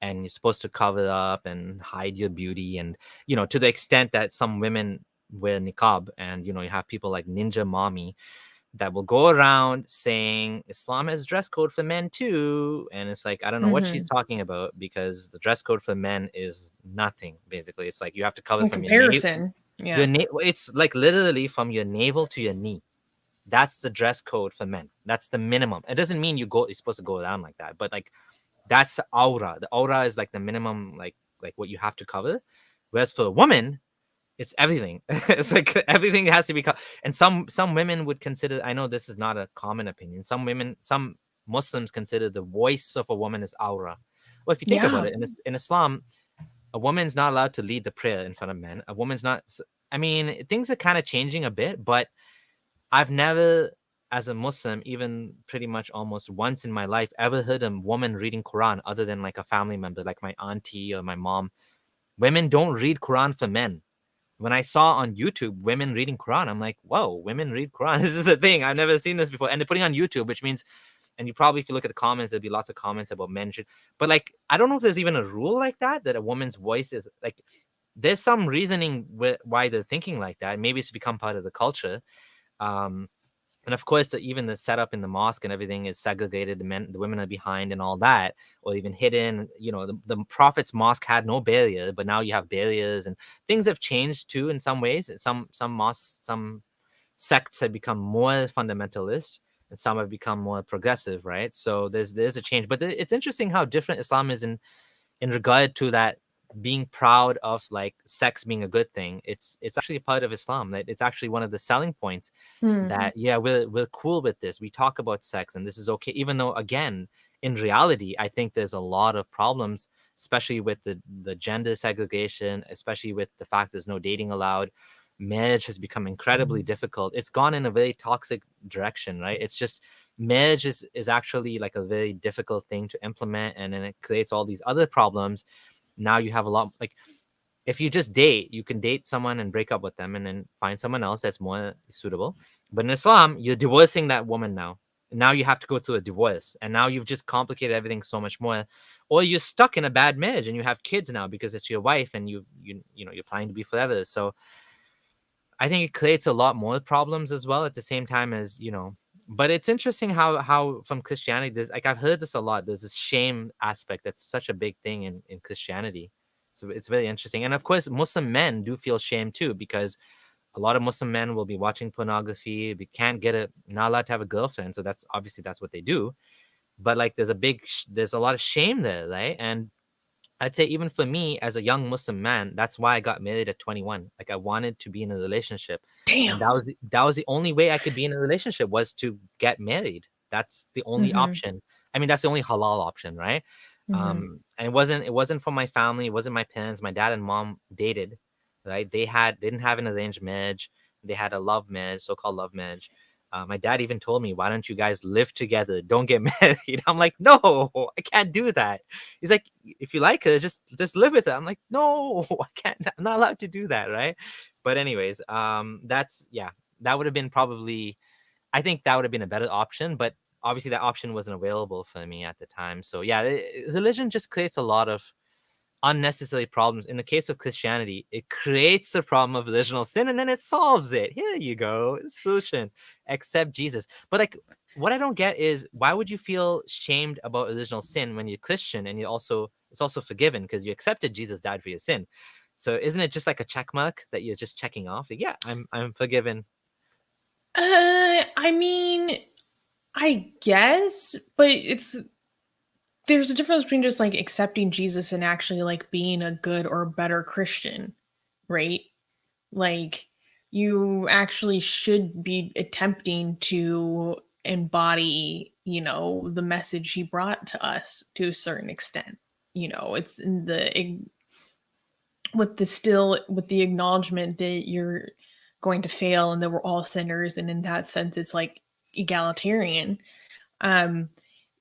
and you're supposed to cover up and hide your beauty. And, to the extent that some women wear niqab, and, you have people like Ninja Mommy that will go around saying Islam has dress code for men too. And it's like, I don't know what she's talking about, because the dress code for men is nothing. Basically, it's like you have to cover in from comparison. it's like literally from your navel to your knee. That's the dress code for men. That's the minimum. It doesn't mean you're supposed to go around like that, but like, that's the aura. The aura is like the minimum, like what you have to cover. Whereas for a woman, it's everything. It's like everything has to be and some women would consider, I know this is not a common opinion, some Muslims consider the voice of a woman as aura. Well, if you think about it, in Islam, a woman's not allowed to lead the prayer in front of men. A woman's not, I mean, things are kind of changing a bit, but I've never, as a Muslim, even pretty much almost once in my life, ever heard a woman reading Quran other than like a family member, like my auntie or my mom. Women don't read Quran for men. When I saw on YouTube women reading Quran, I'm like, whoa, women read Quran. This is a thing. I've never seen this before. And they're putting on YouTube, which means, and you probably, if you look at the comments, there'll be lots of comments about men should, but like, I don't know if there's even a rule like that a woman's voice is like, there's some reasoning why they're thinking like that. Maybe it's become part of the culture. And of course, even the setup in the mosque and everything is segregated. The women are behind and all that, or even hidden. The Prophet's mosque had no barrier, but now you have barriers, and things have changed too in some ways. Some mosques, some sects have become more fundamentalist, and some have become more progressive, right? So there's a change. But it's interesting how different Islam is in regard to that, being proud of like sex being a good thing. It's actually a part of Islam. That it's actually one of the selling points that, yeah, we're cool with this. We talk about sex and this is okay, even though again, in reality, I think there's a lot of problems, especially with the gender segregation, especially with the fact there's no dating allowed. marriage has become incredibly difficult. It's gone in a very toxic direction, right? It's just marriage is actually like a very difficult thing to implement, and then it creates all these other problems. Now you have a lot, like, if you just date, you can date someone and break up with them and then find someone else that's more suitable. But in Islam, you're divorcing that woman now. Now you have to go through a divorce, and now you've just complicated everything so much more. Or you're stuck in a bad marriage and you have kids now because it's your wife, and you know you're planning to be forever. So I think it creates a lot more problems as well at the same time as, but it's interesting how from Christianity, there's, like, I've heard this a lot. There's this shame aspect that's such a big thing in Christianity. So it's very interesting. And of course, Muslim men do feel shame too, because a lot of Muslim men will be watching pornography. They can't not allowed to have a girlfriend. So that's what they do. But like, there's a lot of shame there, right? And I'd say even for me as a young Muslim man, that's why I got married at 21. Like, I wanted to be in a relationship. Damn. And that was the only way I could be in a relationship, was to get married. That's the only option. I mean, that's the only halal option, right? And it wasn't for my family. It wasn't my parents. My dad and mom dated, right? They didn't have an arranged marriage. They had a love marriage, so-called love marriage. My dad even told me, why don't you guys live together? Don't get married. I'm like, no, I can't do that. He's like, if you like her, just live with her. I'm like, no, I can't. I'm not allowed to do that, right? But anyways, that would have been probably, I think that would have been a better option. But obviously that option wasn't available for me at the time. So yeah, religion just creates a lot of unnecessary problems. In the case of Christianity, it creates the problem of original sin and then it solves it. Here you go, solution. Accept Jesus. But like, what I don't get is, why would you feel shamed about original sin when you're Christian and it's also forgiven because you accepted Jesus died for your sin? So isn't it just like a check mark that you're just checking off? Like, yeah, I'm forgiven. I mean, I guess, but there's a difference between just like accepting Jesus and actually like being a good or better Christian, right? Like, you actually should be attempting to embody, the message he brought to us to a certain extent. It's in with the acknowledgement that you're going to fail and that we're all sinners, and in that sense it's like egalitarian.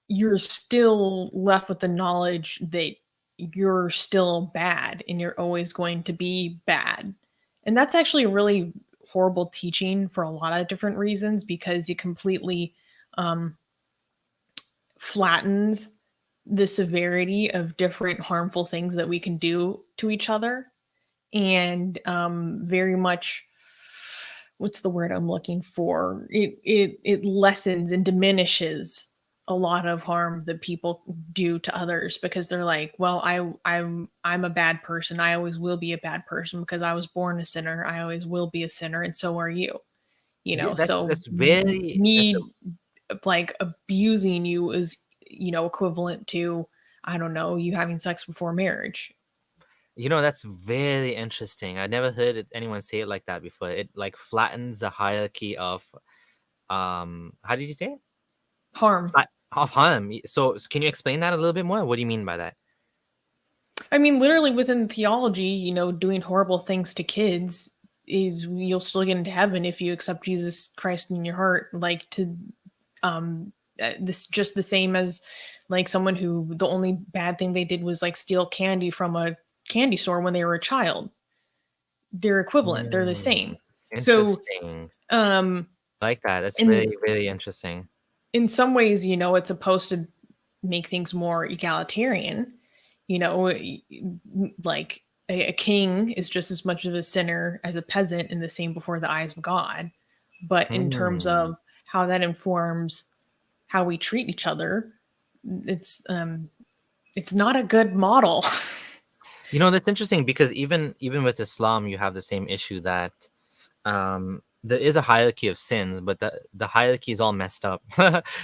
You're still left with the knowledge that you're still bad and you're always going to be bad. And that's actually a really horrible teaching for a lot of different reasons, because it completely flattens the severity of different harmful things that we can do to each other. And very much, what's the word I'm looking for? It lessens and diminishes a lot of harm that people do to others, because they're like, well, I'm a bad person. I always will be a bad person because I was born a sinner. I always will be a sinner, and so are you. Yeah, So that's very like abusing you is, equivalent to, I don't know, you having sex before marriage. That's very interesting. I never heard anyone say it like that before. It like flattens the hierarchy of how did you say it? Harm. Of harm. So can you explain that a little bit more? What do you mean by that? I mean, literally within theology, doing horrible things to kids is, you'll still get into heaven if you accept Jesus Christ in your heart. Like, to this just the same as like someone who the only bad thing they did was like steal candy from a candy store when they were a child. They're equivalent. They're the same. So like that. That's really, really interesting. In some ways, it's supposed to make things more egalitarian. Like a king is just as much of a sinner as a peasant, and the same before the eyes of God. But in terms of how that informs how we treat each other, it's not a good model. That's interesting, because even with Islam, you have the same issue that there is a hierarchy of sins, but the hierarchy is all messed up.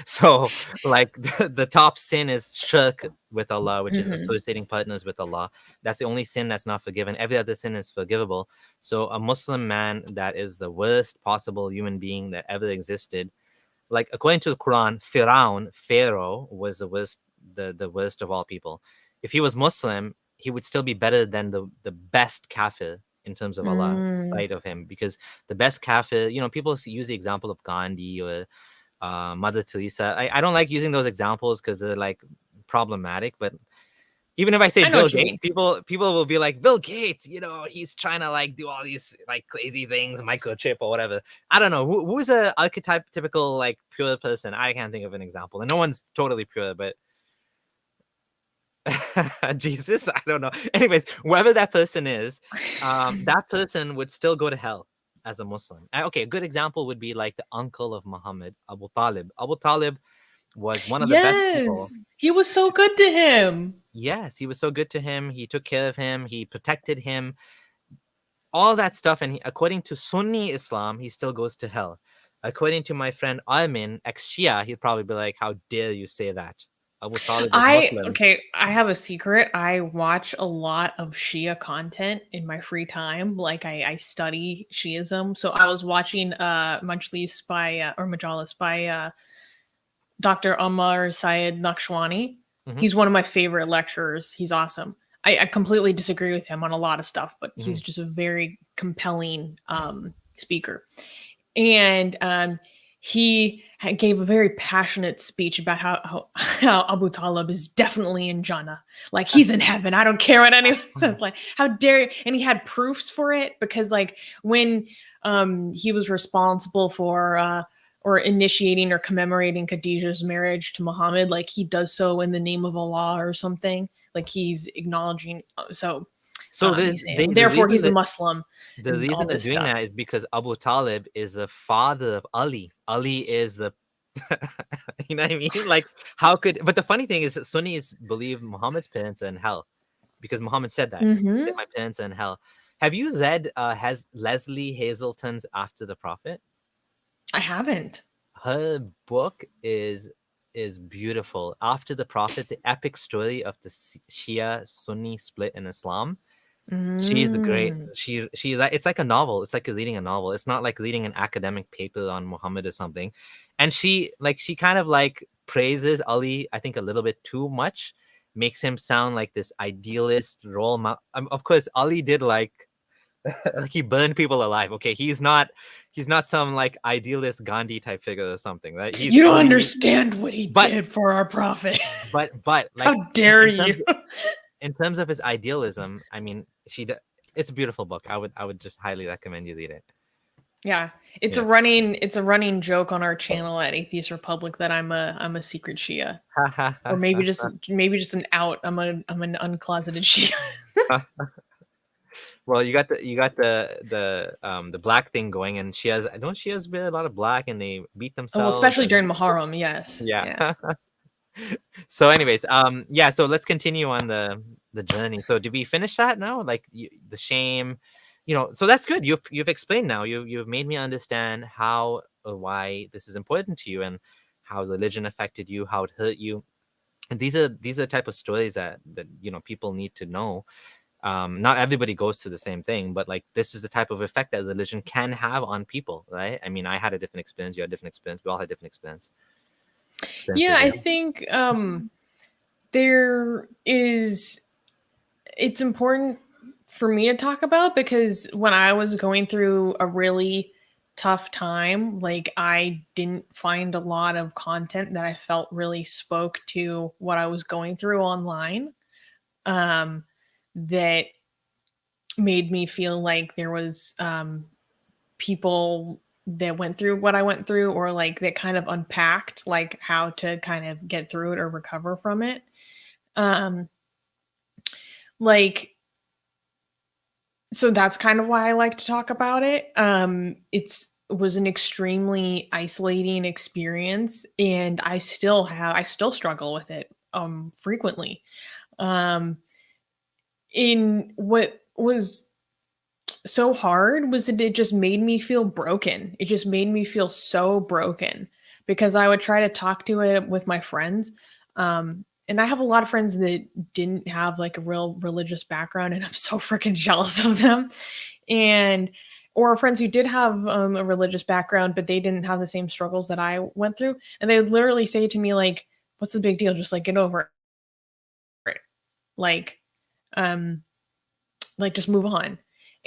So like the top sin is shirk with Allah, which is associating partners with Allah. That's the only sin that's not forgiven. Every other sin is forgivable. So a Muslim man that is the worst possible human being that ever existed, like according to the Quran, Pharaoh was the worst of all people. If he was Muslim, he would still be better than the best kafir in terms of Allah's sight of him, because the best kafir, people use the example of Gandhi or Mother Teresa. I don't like using those examples because they're like problematic, but even if I say Bill Gates, people will be like, Bill Gates, he's trying to like do all these like crazy things, microchip or whatever. I don't know. Who's a typical like pure person? I can't think of an example. And no one's totally pure, but Jesus, I don't know. Anyways, whoever that person is, that person would still go to hell as a Muslim. Okay, a good example would be like the uncle of Muhammad, Abu Talib. Abu Talib was one of the best people. He was so good to him. Yes, he was so good to him. He took care of him. He protected him. All that stuff. And according to Sunni Islam, he still goes to hell. According to my friend Armin, ex-Shia, he'd probably be like, how dare you say that? Abu Talib is Muslim. Okay, I have a secret. I watch a lot of Shia content in my free time. Like I study Shiism. So I was watching Majlis by Dr. Ammar Syed Naqshwani. Mm-hmm. He's one of my favorite lecturers. He's awesome. I completely disagree with him on a lot of stuff, but he's just a very compelling speaker. And he gave a very passionate speech about how Abu Talib is definitely in Jannah. Like, he's in heaven. I don't care what anyone says. Like, how dare you? And he had proofs for it, because like when he was responsible for or initiating or commemorating Khadijah's marriage to Muhammad, like he does so in the name of Allah or something. Like he's acknowledging. Therefore he's a Muslim. The reason they're doing that is because Abu Talib is the father of Ali. Ali is the, you know what I mean? Like, how could? But the funny thing is that Sunnis believe Muhammad's parents are in hell, because Muhammad said that. Mm-hmm. He said, my parents are in hell. Have you read Lesley Hazleton's After the Prophet? I haven't. Her book is beautiful. After the Prophet, the epic story of the Shia Sunni split in Islam. She's great. She it's like a novel. It's like reading a novel. It's not like reading an academic paper on Muhammad or something. And she kind of like praises Ali, I think, a little bit too much. Makes him sound like this idealist role model. Of course, Ali did like he burned people alive. Okay, he's not some like idealist Gandhi type figure or something, right? You don't understand what he did for our prophet. But like, how dare you? In terms of his idealism, I mean, it's a beautiful book. I would just highly recommend you read it. Yeah, it's a running joke on our channel at Atheist Republic that I'm a secret Shia, or maybe just an out. I'm an uncloseted Shia. Well, you got the black thing going, and Shias wear a lot of black, and they beat themselves. Oh, especially during Muharram, yes. Yeah. So, anyways, so let's continue on the journey. So, did we finish that now? Like the shame, so that's good. You've explained now. You've made me understand how or why this is important to you, and how religion affected you, how it hurt you. And these are the type of stories that people need to know. Not everybody goes through the same thing, but like this is the type of effect that religion can have on people, right? I mean, I had a different experience. You had a different experience. We all had different experience. Yeah, I think it's important for me to talk about, because when I was going through a really tough time, like I didn't find a lot of content that I felt really spoke to what I was going through online, that made me feel like there was people that went through what I went through, or like that kind of unpacked like how to kind of get through it or recover from it. So that's kind of why I like to talk about it. It was an extremely isolating experience, and I still struggle with it frequently. In what was so hard was that it just made me feel broken. It just made me feel so broken, because I would try to talk to it with my friends. And I have a lot of friends that didn't have like a real religious background, and I'm so freaking jealous of them. Or friends who did have a religious background, but they didn't have the same struggles that I went through. And they would literally say to me like, what's the big deal? Just like get over it. Like just move on.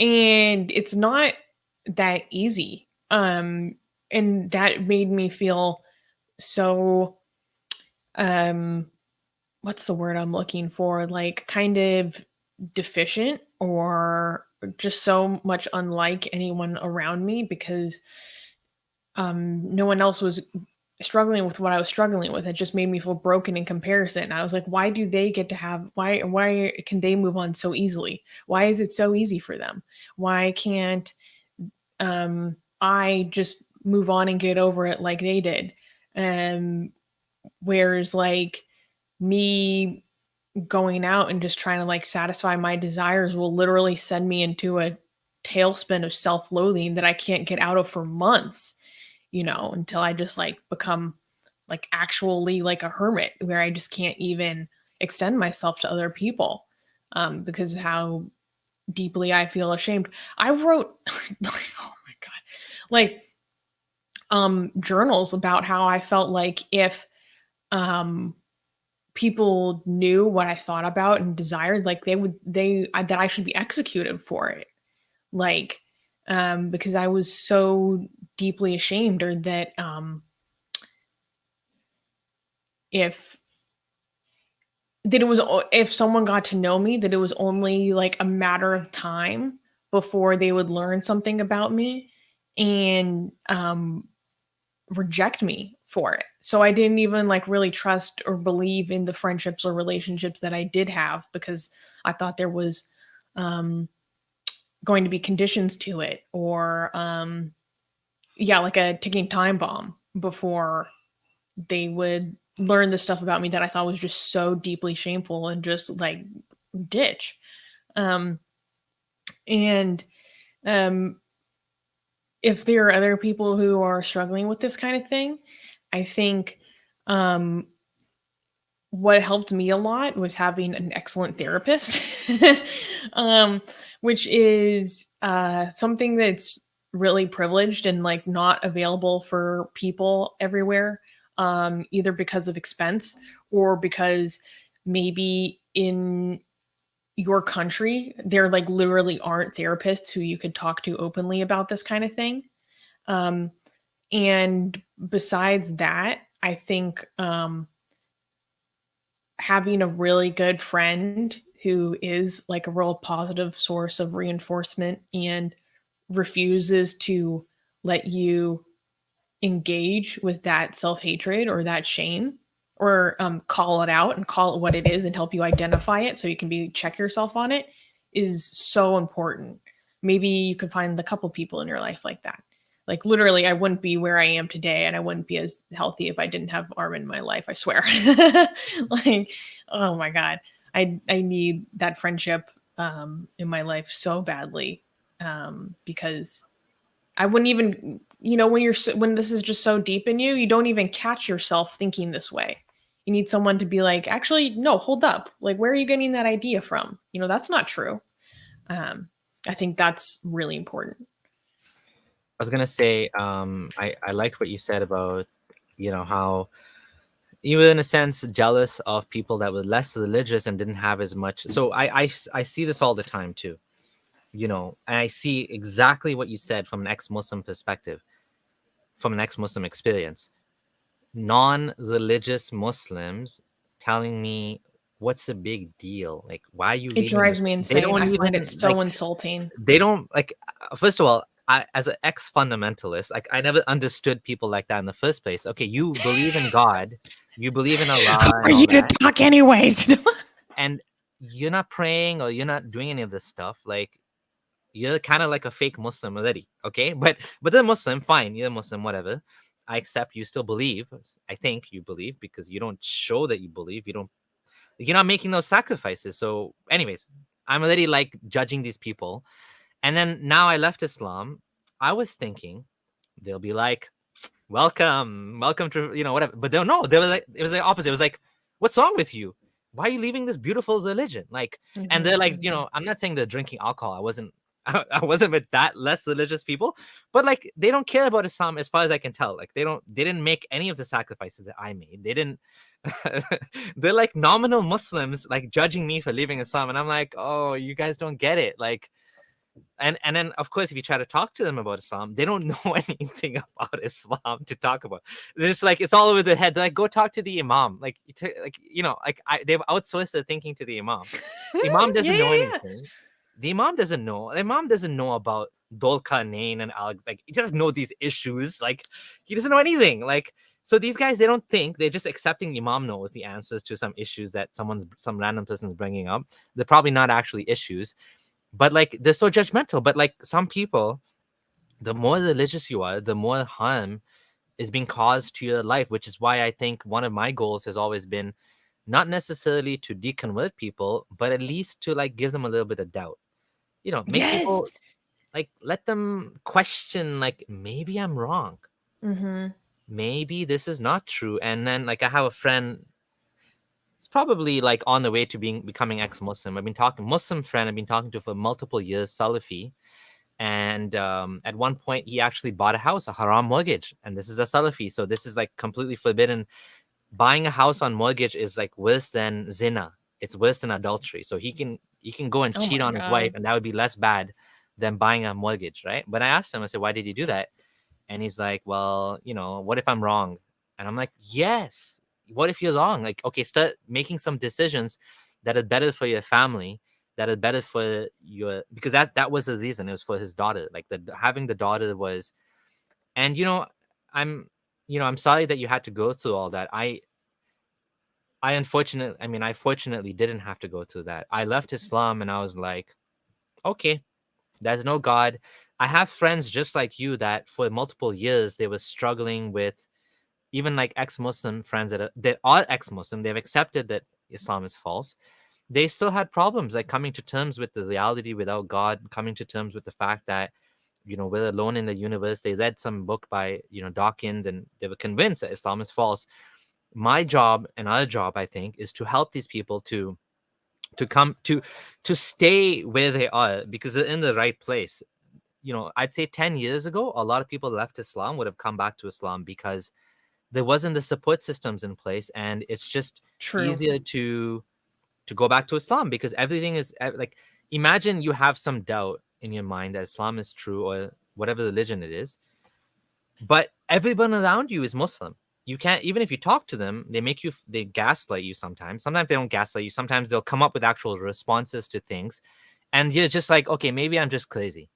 And it's not that easy. And that made me feel so, what's the word I'm looking for? Like kind of deficient, or just so much unlike anyone around me, because no one else was struggling with what I was struggling with. It just made me feel broken in comparison. I was like, why do they get to have, why can they move on so easily? Why is it so easy for them? Why can't I just move on and get over it like they did? Whereas like me going out and just trying to like satisfy my desires will literally send me into a tailspin of self-loathing that I can't get out of for months, until I just like become like actually like a hermit, where I just can't even extend myself to other people because of how deeply I feel ashamed. I wrote like, oh my god, like journals about how I felt like if people knew what I thought about and desired, like that I should be executed for it. Like, because I was so deeply ashamed, or that if it was, if someone got to know me, that it was only like a matter of time before they would learn something about me and reject me for it. So I didn't even like really trust or believe in the friendships or relationships that I did have, because I thought there was going to be conditions to it, or like a ticking time bomb before they would learn the stuff about me that I thought was just so deeply shameful and just like ditch. And if there are other people who are struggling with this kind of thing, I think what helped me a lot was having an excellent therapist, which is something that's really privileged and like not available for people everywhere, either because of expense or because maybe in your country there like literally aren't therapists who you could talk to openly about this kind of thing. And besides that, I think having a really good friend who is like a real positive source of reinforcement and refuses to let you engage with that self-hatred or that shame, or call it out and call it what it is and help you identify it so you can check yourself on it, is so important. Maybe you can find a couple people in your life like that. Like literally, I wouldn't be where I am today, and I wouldn't be as healthy if I didn't have Armin in my life. I swear. Like, oh my god, I need that friendship in my life so badly, because I wouldn't even, when this is just so deep in you, you don't even catch yourself thinking this way. You need someone to be like, actually, no, hold up. Like, where are you getting that idea from? That's not true. I think that's really important. I was gonna say, I like what you said about, how you were in a sense jealous of people that were less religious and didn't have as much. So I see this all the time too, and I see exactly what you said from an ex-Muslim perspective, from an ex-Muslim experience. Non-religious Muslims telling me, what's the big deal? Like, why are you It leaving drives this? me They insane. don't I even find it so like, insulting. they don't like, first of all, as an ex-fundamentalist, like I never understood people like that in the first place. Okay, you believe in God, you believe in Allah Who are and all you to that, talk anyways? and you're not praying or you're not doing any of this stuff. Like, you're kind of like a fake Muslim already. Okay, but they're Muslim, fine, you're a Muslim, whatever. I accept you still believe. I think you believe because you don't show that you believe. You're not making those sacrifices. So, anyways, I'm already like judging these people. And then now I left Islam. I was thinking they'll be like, welcome to, whatever. But they'll no, they were like, it was the opposite. It was like, what's wrong with you? Why are you leaving this beautiful religion? Like, and they're like, I'm not saying they're drinking alcohol. I wasn't with that less religious people, but like they don't care about Islam as far as I can tell. Like they didn't make any of the sacrifices that I made. They didn't. They're like nominal Muslims, like judging me for leaving Islam, and I'm like, oh, you guys don't get it. Like, And then of course if you try to talk to them about Islam, they don't know anything about Islam to talk about. They're just like, it's all over their head. They're like, go talk to the imam. Like they've outsourced their thinking to the imam. The imam doesn't know Yeah. anything. The imam doesn't know. The imam doesn't know about Dhul Qarnayn and Alex. Like, he doesn't know these issues. Like, he doesn't know anything. Like, so these guys, they don't think. They're just accepting the imam knows the answers to some issues that some random person's bringing up. They're probably not actually issues, but like they're so judgmental. But like some people, the more religious you are, the more harm is being caused to your life, which is why I think one of my goals has always been not necessarily to deconvert people, but at least to like give them a little bit of doubt. You know, make people Yes. like, let them question, like, maybe I'm wrong. Mm-hmm. Maybe this is not true. And then like I have a friend, it's probably like on the way to becoming ex-Muslim. Muslim friend I've been talking to for multiple years, Salafi. And at one point he actually bought a house, a haram mortgage. And this is a Salafi. So this is like completely forbidden. Buying a house on mortgage is like worse than zina. It's worse than adultery. So he can go and Oh cheat my on his God. wife, and that would be less bad than buying a mortgage, right? But I asked him, I said, why did you do that? And he's like, well, what if I'm wrong? And I'm like, yes. What if you're wrong? Like, okay, start making some decisions that are better for your family, that are better for your, because that was the reason. It was for his daughter. Like having the daughter was, and I'm I'm sorry that you had to go through all that. I fortunately didn't have to go through that. I left Islam and I was like, okay, there's no God. I have friends just like you that for multiple years they were struggling with, even like ex-Muslim friends that are ex-Muslim. They've accepted that Islam is false. They still had problems like coming to terms with the reality without God, coming to terms with the fact that we're alone in the universe. They read some book by Dawkins, and they were convinced that Islam is false. My job and our job, I think, is to help these people to come to stay where they are, because they're in the right place. I'd say 10 years ago, a lot of people left Islam would have come back to Islam because there wasn't the support systems in place, and it's just True. easier to go back to Islam because everything is like, imagine you have some doubt in your mind that Islam is true or whatever religion it is, but everyone around you is Muslim. You can't, even if you talk to them, they gaslight you sometimes. Sometimes they don't gaslight you. Sometimes they'll come up with actual responses to things. And you're just like, okay, maybe I'm just crazy.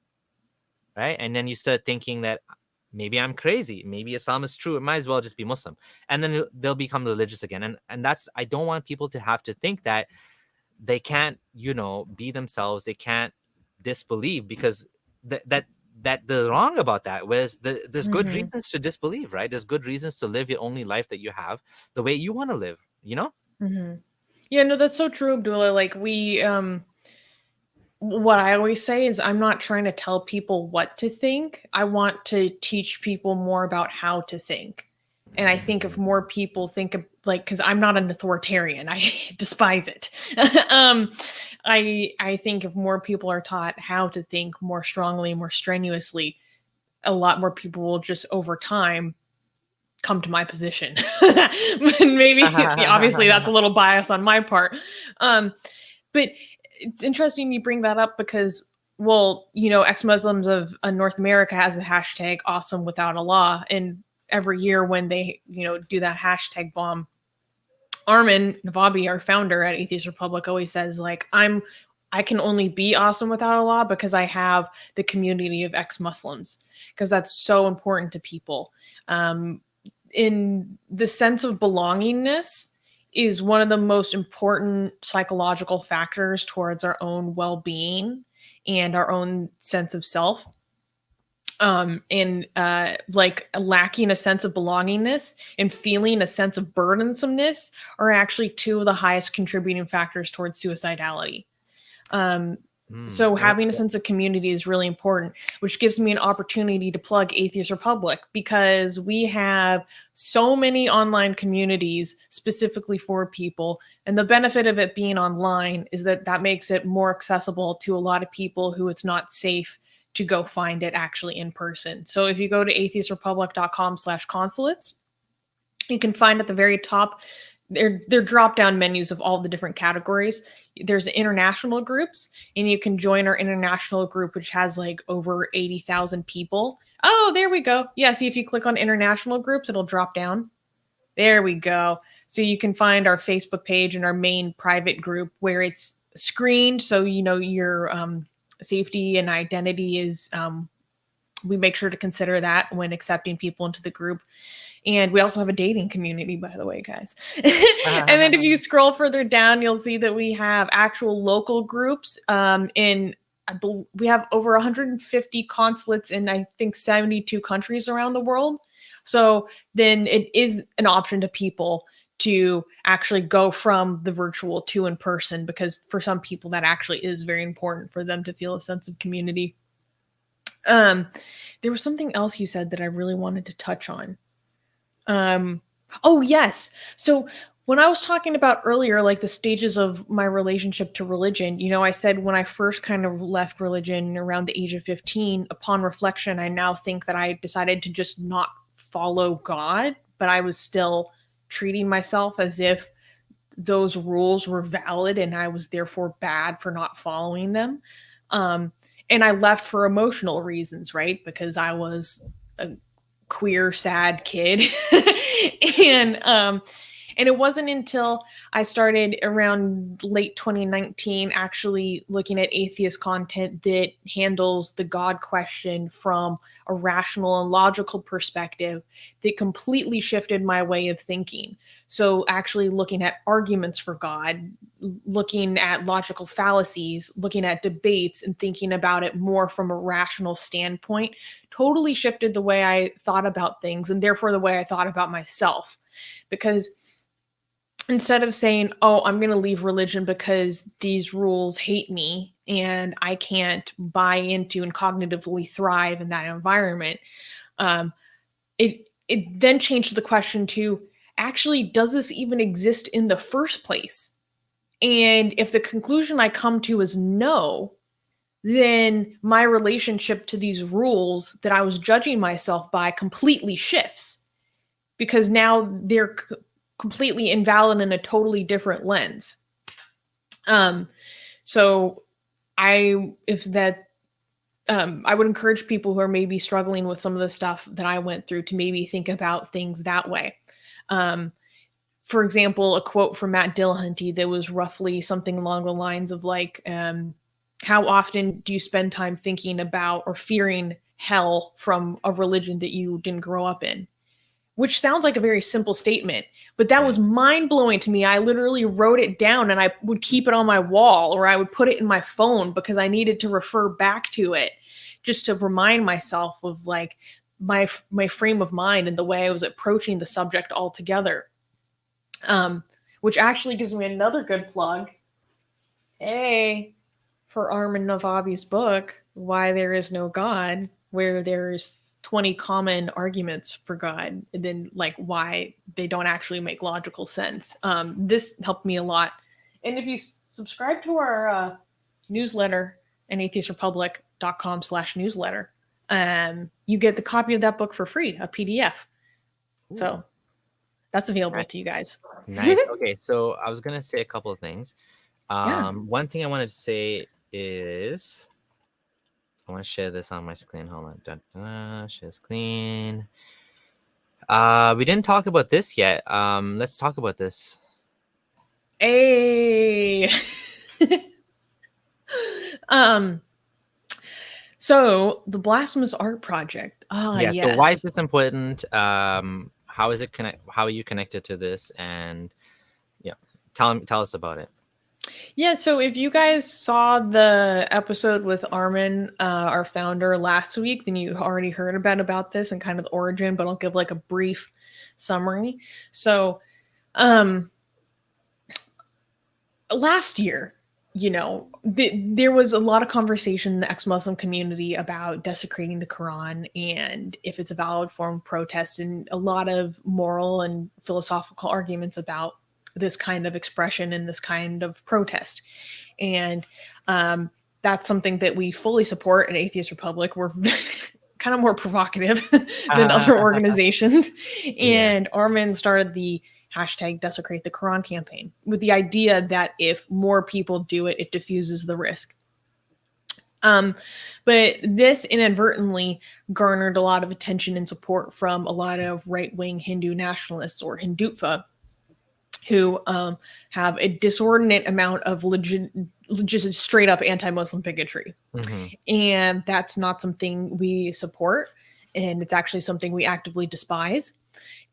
Right? And then you start thinking that maybe I'm crazy. Maybe Islam is true. It might as well just be Muslim. And then they'll become religious again. And that's, I don't want people to have to think that they can't, be themselves. They can't disbelieve because that they're wrong about that. Whereas there's good Mm-hmm. reasons to disbelieve, right? There's good reasons to live your only life that you have the way you want to live, Mm-hmm. Yeah, no, that's so true, Abdullah. Like what I always say is I'm not trying to tell people what to think. I want to teach people more about how to think. And I think if more people think of, like, because I'm not an authoritarian, I despise it. I think if more people are taught how to think more strongly, more strenuously, a lot more people will just over time come to my position. Maybe, obviously, that's a little bias on my part. But it's interesting you bring that up because, well, ex-Muslims of North America has the hashtag awesome without Allah. And every year when they, do that hashtag bomb, Armin Navabi, our founder at Atheist Republic, always says, like, I can only be awesome without Allah because I have the community of ex-Muslims, because that's so important to people. In the sense of belongingness is one of the most important psychological factors towards our own well-being and our own sense of self. Like lacking a sense of belongingness and feeling a sense of burdensomeness are actually two of the highest contributing factors towards suicidality. So having a sense of community is really important, which gives me an opportunity to plug Atheist Republic, because we have so many online communities specifically for people. And the benefit of it being online is that makes it more accessible to a lot of people who it's not safe to go find it actually in person. So if you go to atheistrepublic.com/consulates, you can find at the very top they're drop down menus of all the different categories. There's international groups, and you can join our international group, which has like over 80,000 people. Oh, there we go. Yeah, see, if you click on international groups, it'll drop down. There we go. So you can find our Facebook page and our main private group where it's screened. So, you know, your safety and identity is, we make sure to consider that when accepting people into the group. And we also have a dating community, by the way, guys. And then if you scroll further down, you'll see that we have actual local groups we have over 150 consulates in, I think, 72 countries around the world. So then it is an option to people to actually go from the virtual to in person, because for some people that actually is very important for them to feel a sense of community. There was something else you said that I really wanted to touch on. Oh, yes. So when I was talking about earlier, like the stages of my relationship to religion, you know, I said when I first kind of left religion around the age of 15, upon reflection, I now think that I decided to just not follow God, but I was still treating myself as if those rules were valid and I was therefore bad for not following them. And I left for emotional reasons, right? Because I was a queer, sad kid. And it wasn't until I started around late 2019 actually looking at atheist content that handles the God question from a rational and logical perspective that completely shifted my way of thinking. So actually looking at arguments for God, looking at logical fallacies, looking at debates, and thinking about it more from a rational standpoint totally shifted the way I thought about things, and therefore the way I thought about myself. Because instead of saying, oh, I'm going to leave religion because these rules hate me and I can't buy into and cognitively thrive in that environment, it then changed the question to, actually, does this even exist in the first place? And if the conclusion I come to is no, then my relationship to these rules that I was judging myself by completely shifts, because now they're completely invalid in a totally different lens. So I would encourage people who are maybe struggling with some of the stuff that I went through to maybe think about things that way. For example, a quote from Matt Dillahunty that was roughly something along the lines of like, how often do you spend time thinking about or fearing hell from a religion that you didn't grow up in? Which sounds like a very simple statement, but that was mind-blowing to me. I literally wrote it down and I would keep it on my wall, or I would put it in my phone because I needed to refer back to it just to remind myself of like my frame of mind and the way I was approaching the subject altogether. Which actually gives me another good plug. Hey, for Armin Navabi's book, Why There Is No God, where there's 20 common arguments for God, and then like why they don't actually make logical sense. This helped me a lot. And if you subscribe to our newsletter at atheistrepublic.com/newsletter, you get the copy of that book for free, a PDF. Ooh. So that's available to you guys. Nice. Okay, so I was gonna say a couple of things. One thing I wanted to say is, I want to share this on my screen. Hold on. Share screen. We didn't talk about this yet. Let's talk about this. Hey. So the Blasphemous Art Project. Yes. So why is this important? How is it how are you connected to this? And yeah, tell us about it. Yeah, so if you guys saw the episode with Armin, our founder, last week, then you already heard about this and kind of the origin, but I'll give like a brief summary. So last year, you know, there was a lot of conversation in the ex-Muslim community about desecrating the Quran and if it's a valid form of protest, and a lot of moral and philosophical arguments about this kind of expression and this kind of protest. And that's something that we fully support at Atheist Republic. We're kind of more provocative than other organizations. And Armin started the #desecrate the Quran campaign, with the idea that if more people do it, it diffuses the risk. But this inadvertently garnered a lot of attention and support from a lot of right-wing Hindu nationalists, or Hindutva, who have a disordinate amount of just straight up anti-Muslim bigotry. Mm-hmm. And that's not something we support. And it's actually something we actively despise.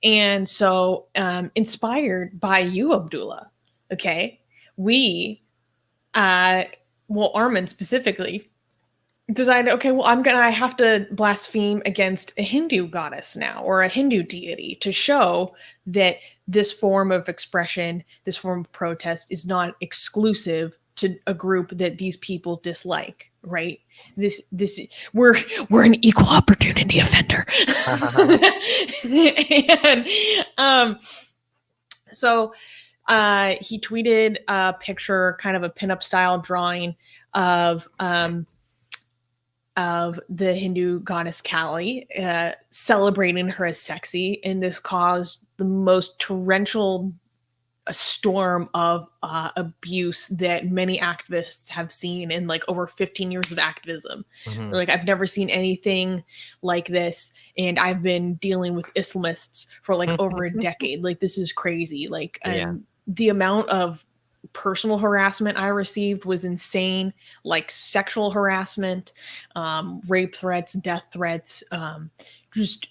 And so, inspired by you, Abdullah, okay, we, Armin specifically, decided, okay, well, I have to blaspheme against a Hindu goddess now, or a Hindu deity, to show that this form of expression, this form of protest, is not exclusive to a group that these people dislike, right? We're an equal opportunity offender. And so he tweeted a picture, kind of a pinup style drawing of the Hindu goddess Kali, celebrating her as sexy, and this caused the most torrential storm of abuse that many activists have seen in like over 15 years of activism. Mm-hmm. Like, I've never seen anything like this, and I've been dealing with Islamists for like over a decade. Like, this is crazy. Like, the amount of personal harassment I received was insane, like sexual harassment, rape threats, death threats, just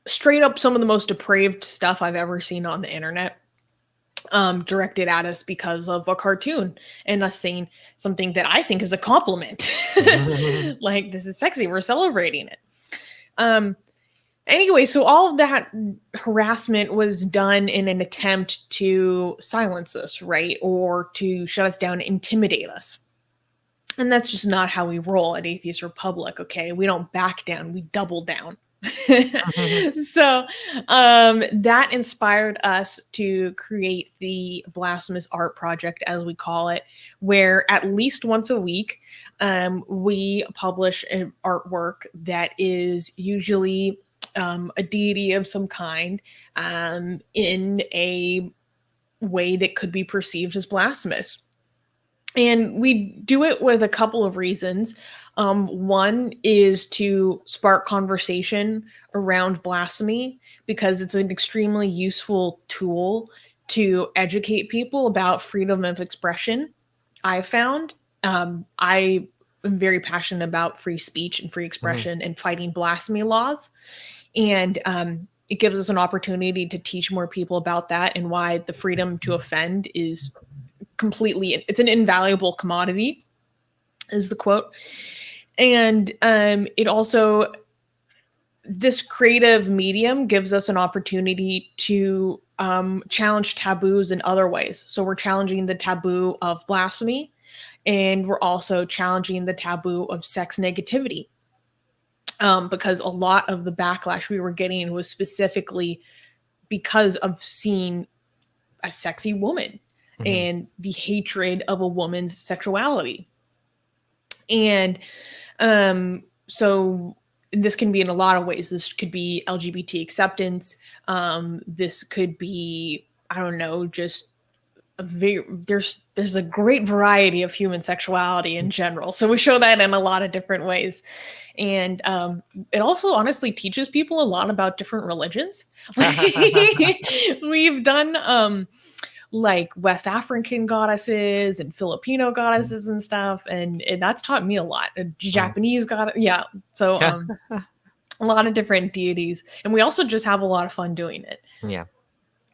straight up some of the most depraved stuff I've ever seen on the internet, directed at us because of a cartoon and us saying something that I think is a compliment. Like, this is sexy, we're celebrating it. Anyway, so all of that harassment was done in an attempt to silence us, right? Or to shut us down, intimidate us. And that's just not how we roll at Atheist Republic, okay? We don't back down, we double down. So that inspired us to create the Blasphemous art project, as we call it, where at least once a week we publish an artwork that is usually a deity of some kind in a way that could be perceived as blasphemous. And we do it with a couple of reasons. One is to spark conversation around blasphemy, because it's an extremely useful tool to educate people about freedom of expression. I found I am very passionate about free speech and free expression and fighting blasphemy laws. And it gives us an opportunity to teach more people about that, and why the freedom to offend is it's an invaluable commodity, is the quote. And it also, this creative medium gives us an opportunity to challenge taboos in other ways. So we're challenging the taboo of blasphemy, and we're also challenging the taboo of sex negativity. Because a lot of the backlash we were getting was specifically because of seeing a sexy woman and the hatred of a woman's sexuality. And so this can be in a lot of ways. This could be LGBT acceptance. This could be, I don't know, just there's a great variety of human sexuality in general. So we show that in a lot of different ways. And it also honestly teaches people a lot about different religions. We've done like West African goddesses and Filipino goddesses and stuff. And that's taught me a lot. Japanese goddess. Yeah. So a lot of different deities. And we also just have a lot of fun doing it. Yeah.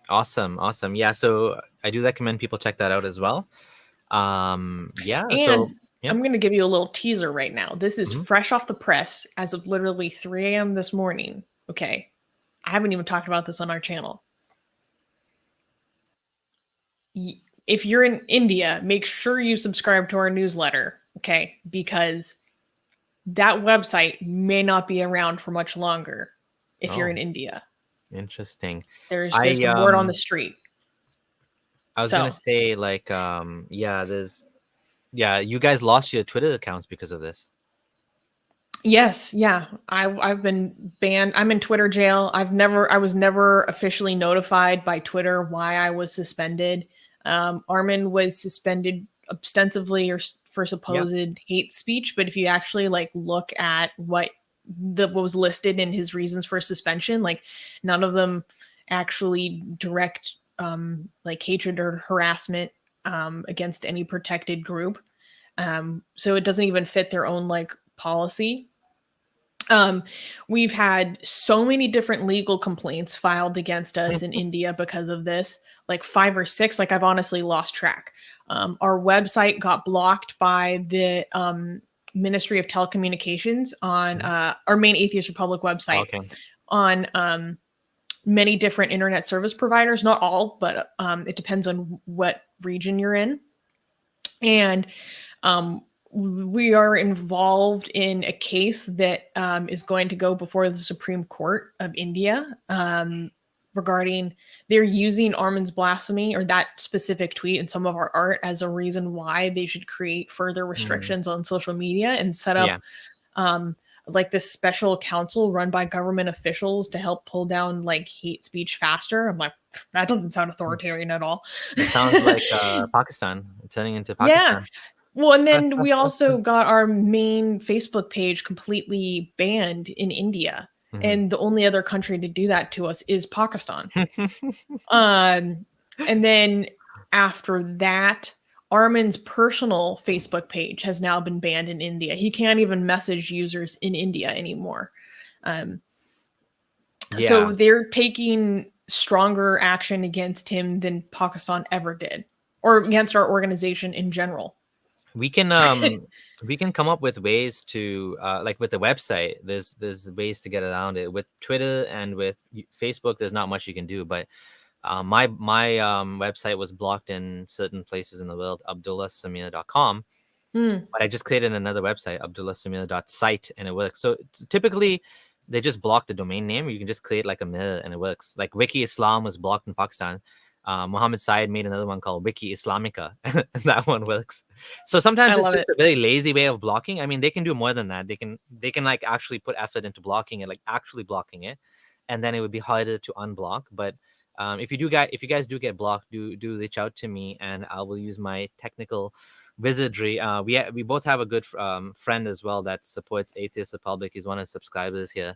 Awesome. Yeah. So I do recommend people check that out as well. Yeah. And I'm going to give you a little teaser right now. This is fresh off the press as of literally 3 a.m. this morning. Okay. I haven't even talked about this on our channel. If you're in India, make sure you subscribe to our newsletter, okay? Because that website may not be around for much longer if you're in India. Interesting. There's the word on the street. I was gonna say, like, you guys lost your Twitter accounts because of this. Yes, yeah. I've been banned. I'm in Twitter jail. I was never officially notified by Twitter why I was suspended. Armin was suspended ostensibly for Yeah. supposed hate speech, but if you actually like look at what was listed in his reasons for suspension, like none of them actually direct like hatred or harassment against any protected group. So it doesn't even fit their own like policy. Um, we've had so many different legal complaints filed against us in India because of this, like 5 or 6. Like I've honestly lost track. Our website got blocked by the Ministry of Telecommunications on our main Atheist Republic website Okay. on many different internet service providers. Not all, but it depends on what region you're in. And we are involved in a case that is going to go before the Supreme Court of India regarding they're using Armin's blasphemy or that specific tweet and some of our art as a reason why they should create further restrictions on social media and set up like this special council run by government officials to help pull down like hate speech faster. I'm like, that doesn't sound authoritarian at all. It sounds like Pakistan. It's turning into Yeah. Pakistan. Well, and then we also got our main Facebook page completely banned in India. And the only other country to do that to us is Pakistan. And then after that, Armin's personal Facebook page has now been banned in India. He can't even message users in India anymore. So they're taking stronger action against him than Pakistan ever did, or against our organization in general. We can come up with ways to like with the website. There's ways to get around it. With Twitter and with Facebook, there's not much you can do. But my website was blocked in certain places in the world, abdullahsamir.com. But I just created another website, abdullahsamir.site, and it works. So typically, they just block the domain name. You can just create like a mirror, and it works. Like Wiki Islam was blocked in Pakistan. Muhammad Syed made another one called Wiki Islamica, and that one works. So sometimes it's just a very lazy way of blocking. I mean, they can do more than that. They can like actually put effort into blocking it, like actually blocking it, and then it would be harder to unblock. But if you guys do get blocked, do reach out to me, and I will use my technical wizardry. We both have a good friend as well that supports Atheist Republic. He's one of the subscribers here.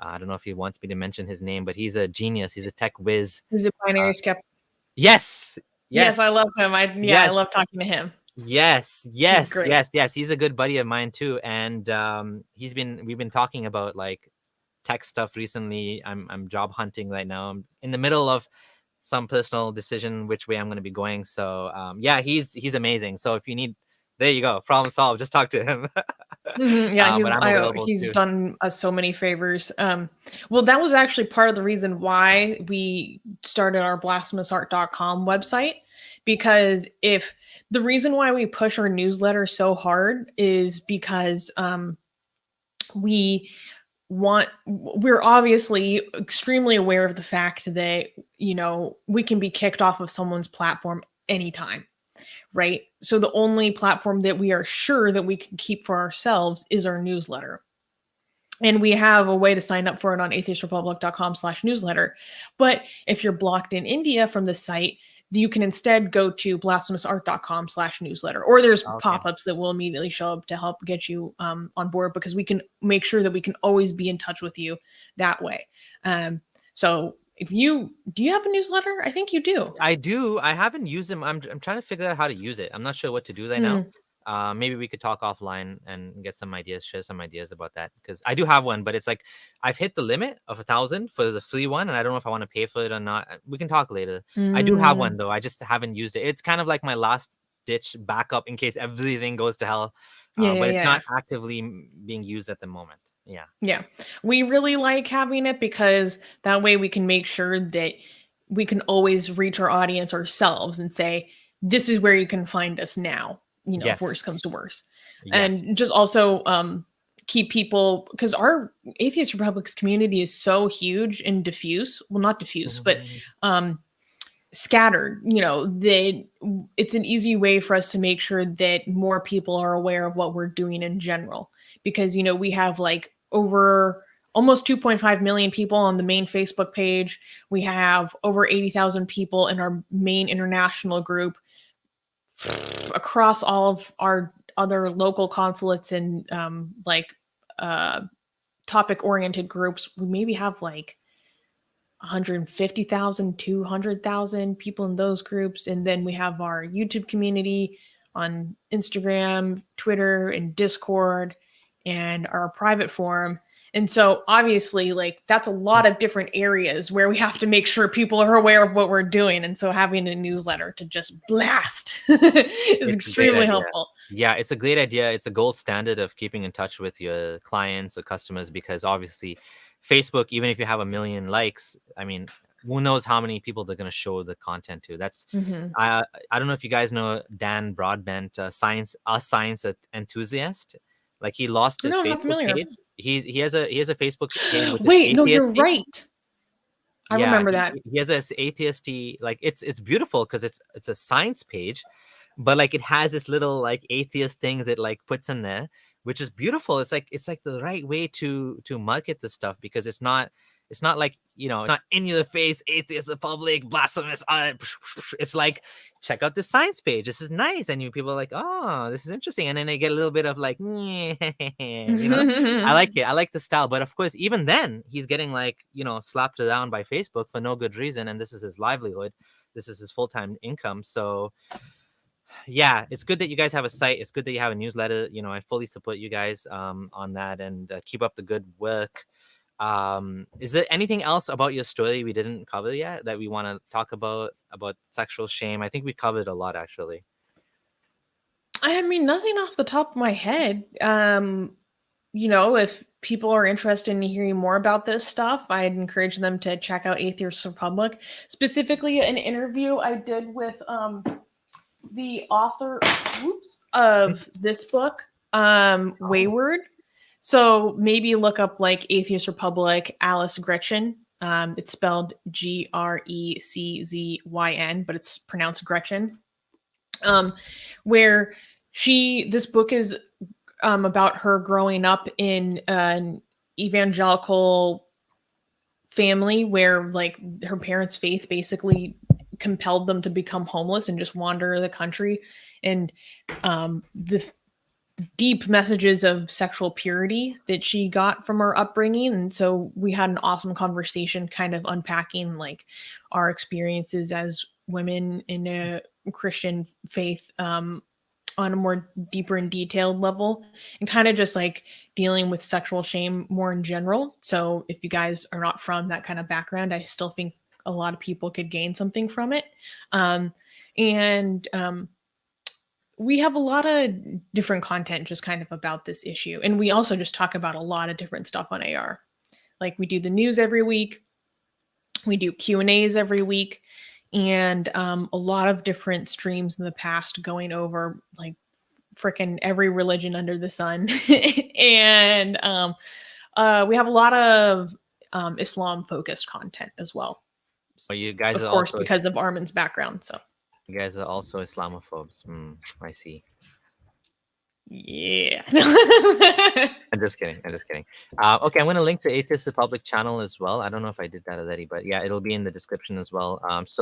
I don't know if he wants me to mention his name, but he's a genius. He's a tech whiz. He's a binary skeptic. Yes. I love him. I love talking to him. Yes. He's a good buddy of mine too, and we've been talking about like tech stuff recently. I'm job hunting right now. I'm in the middle of some personal decision which way I'm going to be going. So he's amazing. So if you need, there you go, problem solved. Just talk to him. Yeah, he's done us so many favors. Well, that was actually part of the reason why we started our blasphemousart.com website, because if the reason why we push our newsletter so hard is because we're obviously extremely aware of the fact that, we can be kicked off of someone's platform anytime. Right. So the only platform that we are sure that we can keep for ourselves is our newsletter. And we have a way to sign up for it on atheistrepublic.com/newsletter. But if you're blocked in India from the site, you can instead go to blasphemous.art.com/newsletter, or there's pop-ups that will immediately show up to help get you on board, because we can make sure that we can always be in touch with you that way. So do you have a newsletter? I think you do. I do. I haven't used them. I'm trying to figure out how to use it. I'm not sure what to do right now. Maybe we could talk offline and get some ideas, share some ideas about that, because I do have one, but it's like I've hit the limit of 1,000 for the free one, and I don't know if I want to pay for it or not. We can talk later. I do have one though. I just haven't used it. It's kind of like my last ditch backup in case everything goes to hell. But it's not actively being used at the moment. Yeah. We really like having it because that way we can make sure that we can always reach our audience ourselves and say, this is where you can find us now, if worse comes to worse. And just also keep people, because our Atheist Republic's community is so huge and diffuse. Well, not diffuse, but scattered, that it's an easy way for us to make sure that more people are aware of what we're doing in general. Because, we have like over almost 2.5 million people on the main Facebook page. We have over 80,000 people in our main international group across all of our other local consulates and topic oriented groups. We maybe have like 150,000, 200,000 people in those groups. And then we have our YouTube community on Instagram, Twitter, and Discord, and our private forum. And so obviously, like, that's a lot of different areas where we have to make sure people are aware of what we're doing. And so having a newsletter to just blast is extremely helpful. Yeah, it's a great idea. It's a gold standard of keeping in touch with your clients or customers, because obviously Facebook, even if you have 1 million likes, I mean, who knows how many people they're going to show the content to. That's I don't know if you guys know Dan Broadbent, science enthusiast. Like, he lost his Facebook page. He has a Facebook page with Wait, no, you're right. I remember that. He has this atheist, like, it's beautiful because it's a science page, but like it has this little like atheist things it like puts in there, which is beautiful. It's like the right way to market this stuff, because it's not like, not in your face, Atheist Republic, Blasphemous. It's like, check out this science page. This is nice. And people are like, oh, this is interesting. And then they get a little bit of like, I like it. I like the style. But of course, even then, he's getting like, slapped around by Facebook for no good reason. And this is his livelihood. This is his full-time income. So yeah, it's good that you guys have a site. It's good that you have a newsletter. I fully support you guys on that, and keep up the good work. Is there anything else about your story we didn't cover yet that we want to talk about sexual shame? I think we covered a lot, actually. I mean, nothing off the top of my head. If people are interested in hearing more about this stuff, I'd encourage them to check out Atheist Republic, specifically an interview I did with the author of this book, Wayward. So maybe look up like Atheist Republic, Alice Gretchen. It's spelled Greczyn, but it's pronounced Gretchen. Where this book is about her growing up in an evangelical family where like her parents' faith basically compelled them to become homeless and just wander the country. And the deep messages of sexual purity that she got from her upbringing. And so we had an awesome conversation kind of unpacking like our experiences as women in a Christian faith on a more deeper and detailed level, and kind of just like dealing with sexual shame more in general. So if you guys are not from that kind of background, I still think a lot of people could gain something from it. We have a lot of different content just kind of about this issue. And we also just talk about a lot of different stuff on AR. Like, we do the news every week. We do Q&As every week. And a lot of different streams in the past going over like freaking every religion under the sun. And we have a lot of Islam focused content as well. So you guys, of course, because of Armin's background. So you guys are also Islamophobes. I see. Yeah. I'm just kidding. Okay, I'm going to link the Atheist Republic channel as well. I don't know if I did that already, but yeah, it'll be in the description as well. That's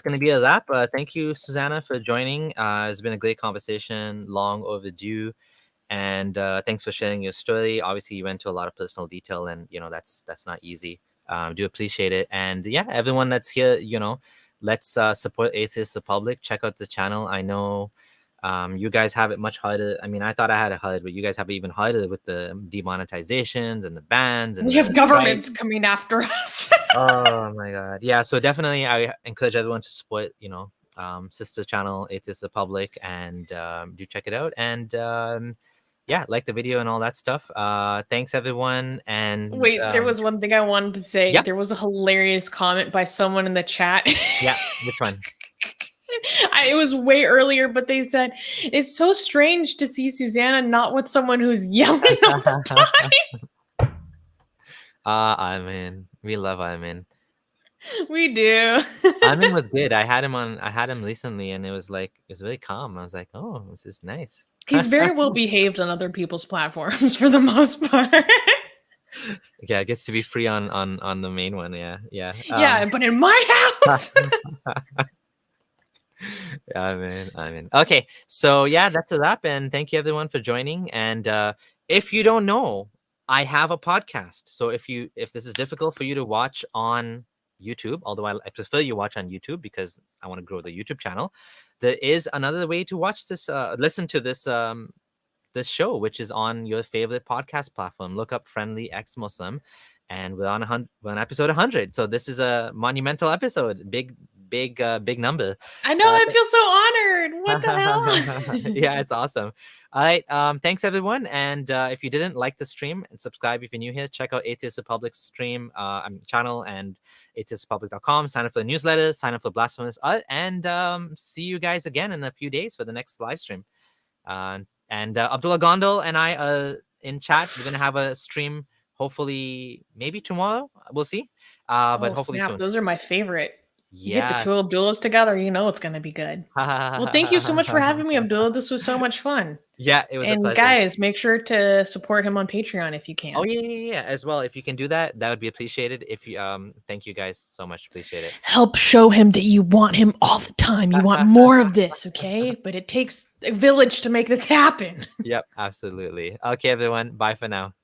going to be a wrap. Thank you, Susanna, for joining. It's been a great conversation, long overdue. And thanks for sharing your story. Obviously, you went to a lot of personal detail, and that's not easy. Do appreciate it. And yeah, everyone that's here, let's support Atheist Republic. Check out the channel. I know you guys have it much harder. I mean, I thought I had it hard, but you guys have it even harder with the demonetizations and the bans. And we have governments coming after us. Oh my God. Yeah. So definitely, I encourage everyone to support, sister channel Atheist Republic, and do check it out. And yeah, like the video and all that stuff. Thanks everyone. And wait, there was one thing I wanted to say. Yeah. There was a hilarious comment by someone in the chat. Yeah, which one? It was way earlier, but they said, it's so strange to see Susanna not with someone who's yelling all the time. Armin. We love Armin. We do. Armin was good. I had him recently, and it was really calm. I was like, oh, this is nice. He's very well behaved on other people's platforms for the most part. Yeah, it gets to be free on the main one. Yeah. Yeah, but in my house. I mean. Okay, so yeah, that's a wrap, and thank you everyone for joining. And if you don't know, I have a podcast. So if this is difficult for you to watch on YouTube, although I prefer you watch on YouTube because I want to grow the YouTube channel, there is another way to watch this, listen to this this show, which is on your favorite podcast platform. Look up Friendly Ex-Muslim, and we're on episode 100. So this is a monumental episode, big number. I know, I feel so honored. What the hell? Yeah, it's awesome. All right, thanks everyone. And if you didn't like the stream, and subscribe if you're new here, check out Atheist Republic's stream channel and atheistrepublic.com. Sign up for the newsletter, sign up for Blasphemous, and see you guys again in a few days for the next live stream. And Abdullah Gondal and I are in chat. We're gonna have a stream, hopefully, maybe tomorrow. We'll see. But hopefully soon. Those are my favorite. You Yeah. get the two Abdullahs together, you know it's going to be good. Well, thank you so much for having me, Abdullah. This was so much fun. Yeah, it was a And pleasure. guys, make sure to support him on Patreon if you can. Oh yeah. As well, if you can do that, that would be appreciated. If you thank you guys so much. Appreciate it. Help show him that you want him all the time. You want more of this, okay? But it takes a village to make this happen. Yep, absolutely. Okay, everyone. Bye for now.